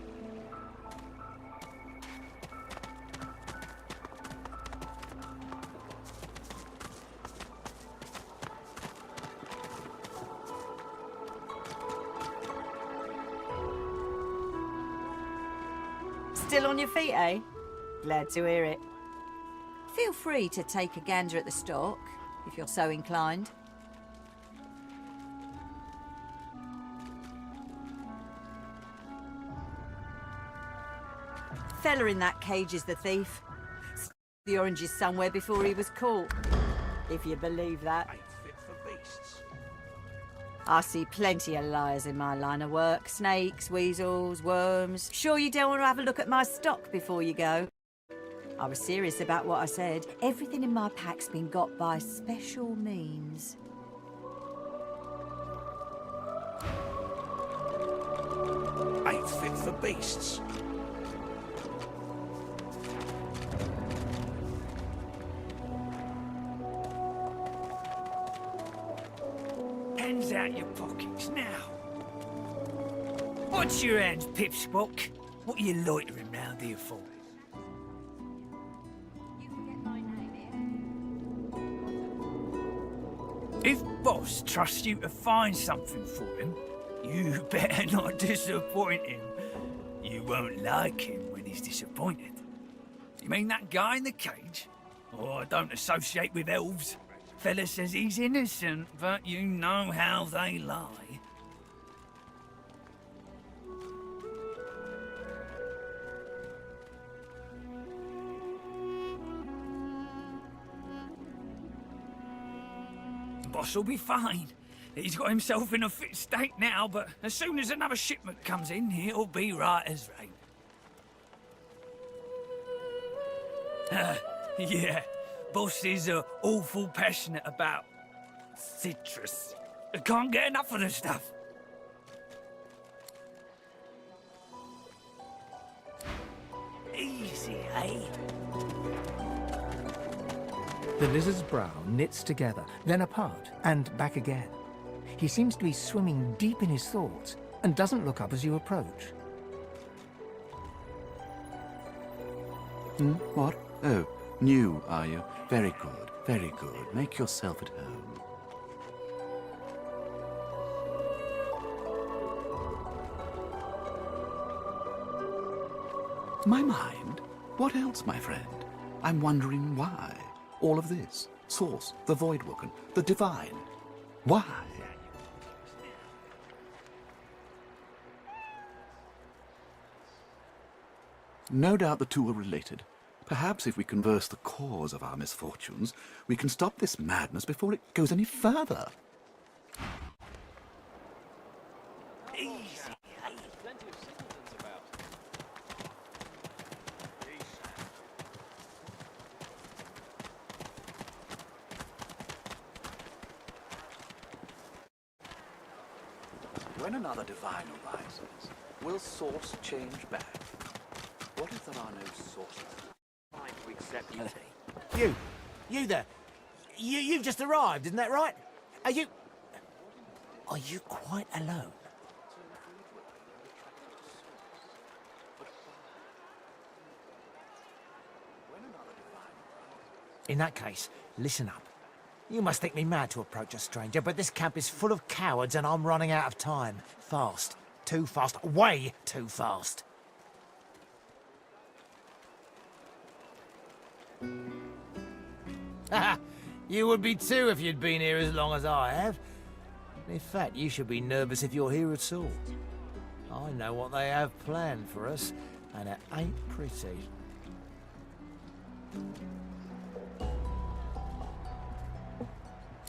Still on your feet, eh? Glad to hear it. Feel free to take a gander at the stock, if you're so inclined. Fella in that cage is the thief. The oranges somewhere before he was caught, if you believe that. Ain't fit for beasts. I see plenty of liars in my line of work. Snakes, weasels, worms. Sure you don't want to have a look at my stock before you go? I was serious about what I said. Everything in my pack's been got by special means. Ain't fit for beasts. Hands out your pockets now. Watch your hands, Pipspock. What are you loitering round here for? If Boss trusts you to find something for him, you better not disappoint him. You won't like him when he's disappointed. You mean that guy in the cage? Oh, I don't associate with elves. Fella says he's innocent, but you know how they lie. Boss will be fine. He's got himself in a fit state now, but as soon as another shipment comes in, he'll be right as rain. Yeah, Boss is awful passionate about citrus. I can't get enough of the stuff. Easy, eh? The lizard's brow knits together, then apart, and back again. He seems to be swimming deep in his thoughts, and doesn't look up as you approach. What? Oh, new, are you? Very good, very good. Make yourself at home. My mind? What else, my friend? I'm wondering why. All of this. Source, the Voidwoken, the Divine. Why? No doubt the two are related. Perhaps if we converse the cause of our misfortunes, we can stop this madness before it goes any further. Easy. Plenty of simpletons about. When another divine arises, will source change back? What if there are no sources? Time to accept you. You there. You've just arrived, isn't that right? Are you quite alone? In that case, listen up. You must think me mad to approach a stranger, but this camp is full of cowards and I'm running out of time. Fast. Too fast. Way too fast. Haha! You would be too if you'd been here as long as I have. In fact, you should be nervous if you're here at all. I know what they have planned for us, and it ain't pretty.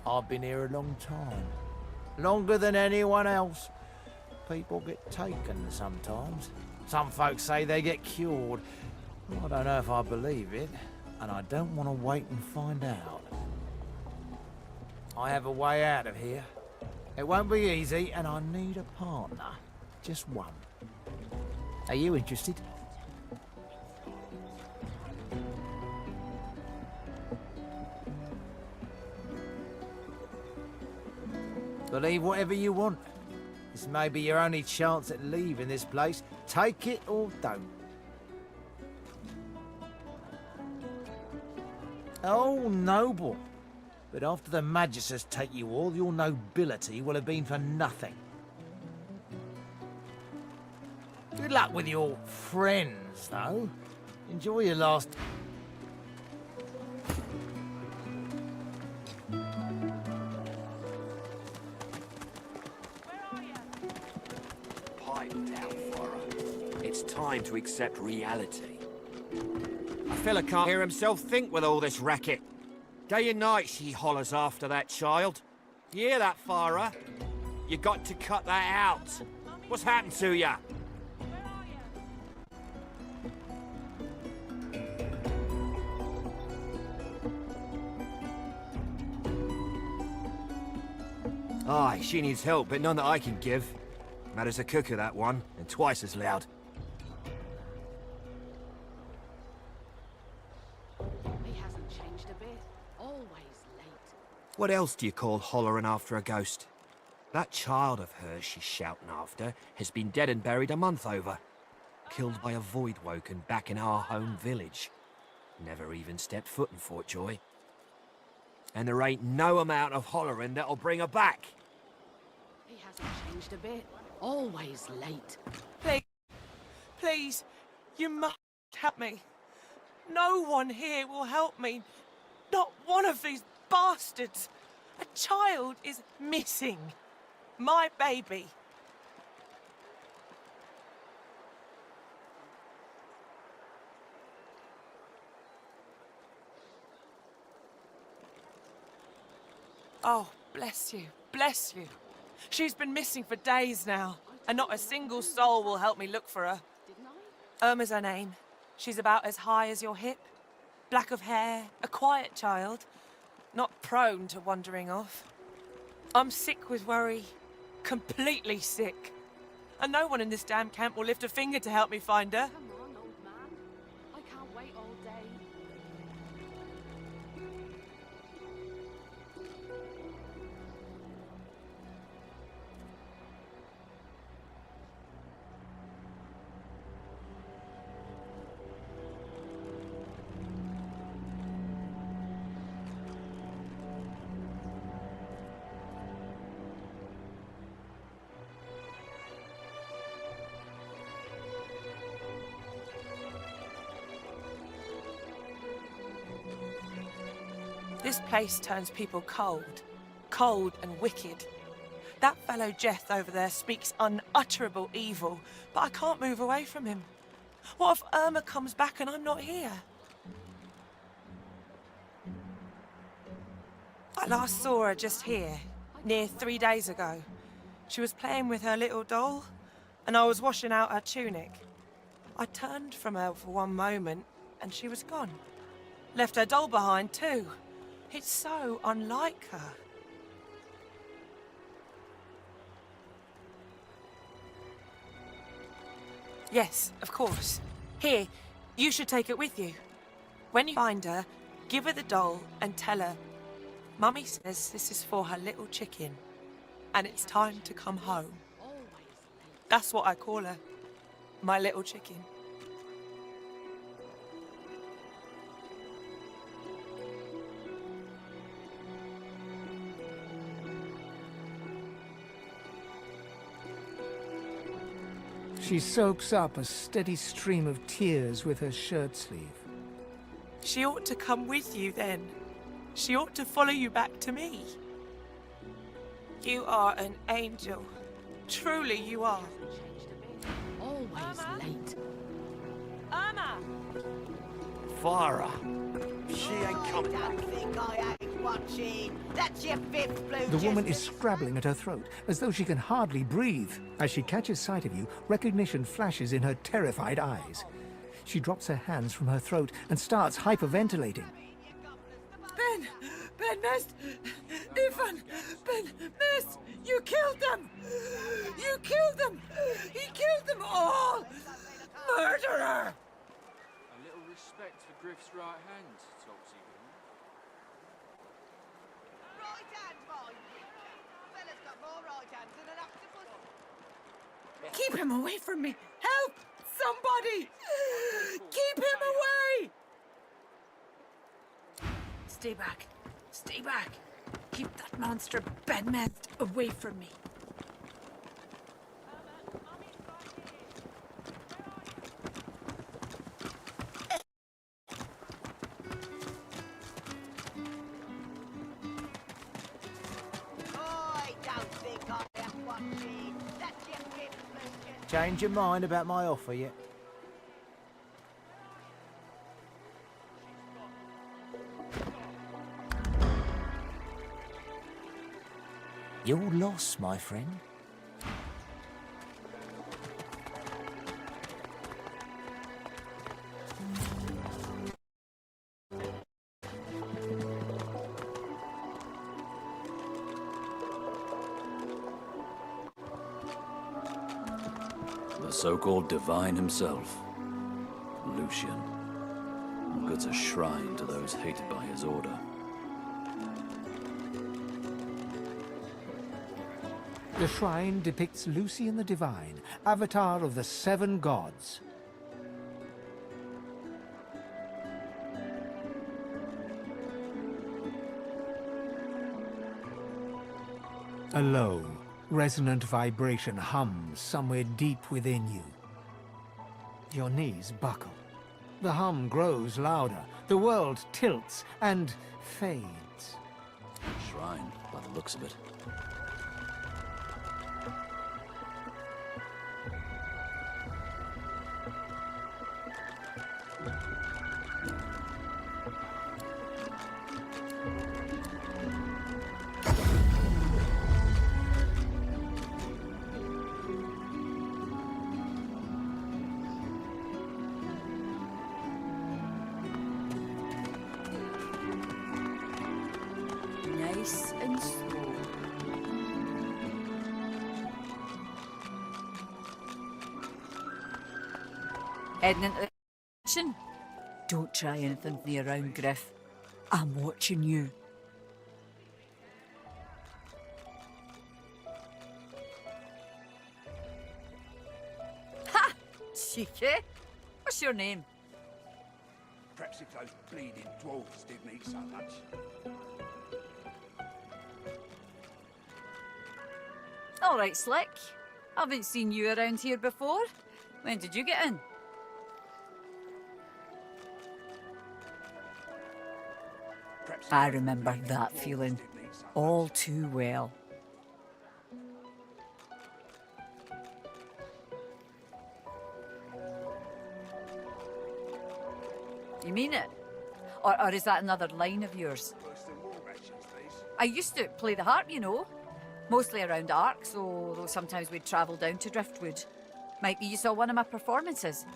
I've been here a long time. Longer than anyone else. People get taken sometimes. Some folks say they get cured. I don't know if I believe it, and I don't want to wait and find out. I have a way out of here. It won't be easy, and I need a partner. Just one. Are you interested? Believe whatever you want. This may be your only chance at leaving this place. Take it or don't. Oh, noble. But after the Magisters take you, all your nobility will have been for nothing. Good luck with your friends, though. Enjoy your last... Pipe down, Flora. It's time to accept reality. A fella can't hear himself think with all this racket. Day and night she hollers after that child. You hear that, Farah? You got to cut that out. What's happened to ya? Aye, she needs help, but none that I can give. Mad as a cooker, that one, and twice as loud. He hasn't changed a bit. Always late. What else do you call hollering after a ghost? That child of hers she's shouting after has been dead and buried a month over. Killed by a void woken back in our home village. Never even stepped foot in Fort Joy. And there ain't no amount of hollering that'll bring her back. He hasn't changed a bit. Always late. Please, please, you must help me. No one here will help me. Not one of these bastards. A child is missing. My baby. Oh, bless you, bless you. She's been missing for days now, and not a single soul will help me look for her. Irma's her name. She's about as high as your hip. Black of hair, a quiet child. Not prone to wandering off. I'm sick with worry. Completely sick. And no one in this damn camp will lift a finger to help me find her. Come on, old man. I can't wait all day. This place turns people cold. Cold and wicked. That fellow Jeth over there speaks unutterable evil, but I can't move away from him. What if Irma comes back and I'm not here? I last saw her just here, near 3 days ago. She was playing with her little doll, and I was washing out her tunic. I turned from her for one moment, and she was gone. Left her doll behind, too. It's so unlike her. Yes, of course. Here, you should take it with you. When you find her, give her the doll and tell her, Mummy says this is for her little chicken, and it's time to come home. That's what I call her, my little chicken. She soaks up a steady stream of tears with her shirt sleeve. She ought to come with you then. She ought to follow you back to me. You are an angel. Truly you are. Always late. Irma! Farah. She ain't coming back. Don't think I ain't watching. That's your fifth blue. The woman is scrabbling at her throat, as though she can hardly breathe. As she catches sight of you, recognition flashes in her terrified eyes. She drops her hands from her throat and starts hyperventilating. Ben! Ben, Mist! Ifan! Ben, Mist! You killed them! You killed them! He killed them all! Murderer! A little respect for Griff's right hand, Topsy. Right hand, mind you. Fella's got more right hands than an octopus. Keep him away from me! Help! Somebody! Keep him away! Stay back. Stay back. Keep that monster Ben Mist away from me. I don't think I am watching. That's your fifth blue. Change your mind about my offer yet? You're lost, my friend. The so-called divine himself, Lucian, builds a shrine to those hated by his order. The shrine depicts Lucian the Divine, avatar of the 7 gods. A low, resonant vibration hums somewhere deep within you. Your knees buckle. The hum grows louder, the world tilts and fades. Shrine, by the looks of it. Nice and slow. Heading into the kitchen. Don't try anything from the around, Griff. I'm watching you. Ha! Cheeky. What's your name? Perhaps if those bleeding dwarves didn't eat so much. All right, Slick. Haven't seen you around here before. When did you get in? I remember that feeling all too well. You mean it? Or is that another line of yours? I used to play the harp, you know. Mostly around Arcs, although sometimes we'd travel down to Driftwood. Might be you saw one of my performances.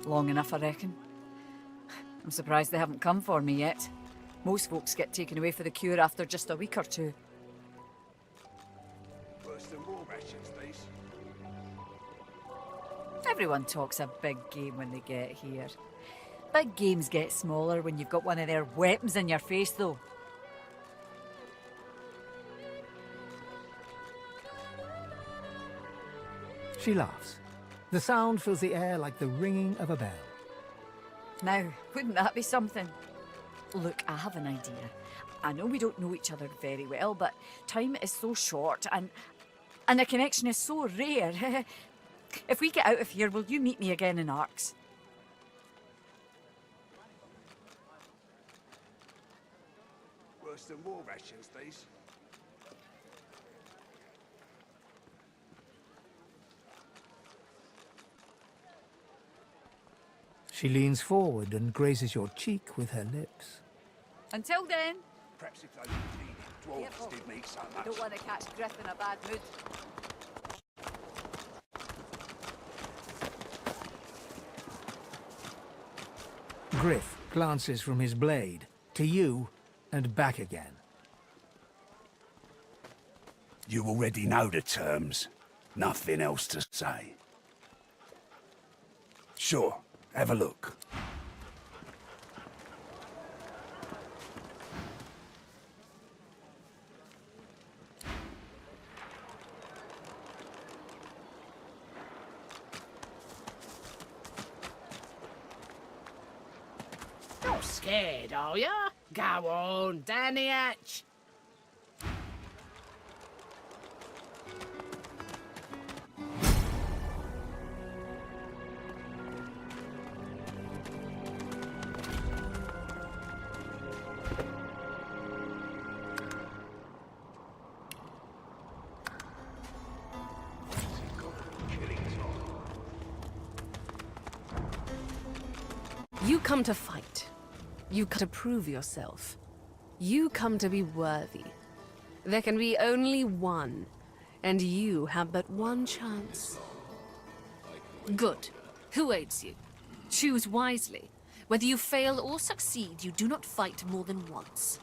Long enough, I reckon. I'm surprised they haven't come for me yet. Most folks get taken away for the cure after just a week or two. Worse than war rations, these. Everyone talks a big game when they get here. Big games get smaller when you've got one of their weapons in your face, though. She laughs. The sound fills the air like the ringing of a bell. Now, wouldn't that be something? Look, I have an idea. I know we don't know each other very well, but time is so short and a connection is so rare. If we get out of here, will you meet me again in Arcs? Worse than war rations, these. She leans forward and grazes your cheek with her lips. Until then. Perhaps if those bleeding dwarves did meet so much. Don't want to catch Griff in a bad mood. Griff glances from his blade to you and back again. You already know the terms. Nothing else to say. Sure, have a look. Not scared, are ya? Go on, down the hatch. You come to fight. You come to prove yourself. You come to be worthy. There can be only one, and you have but one chance. Good. Who aids you? Choose wisely. Whether you fail or succeed, you do not fight more than once.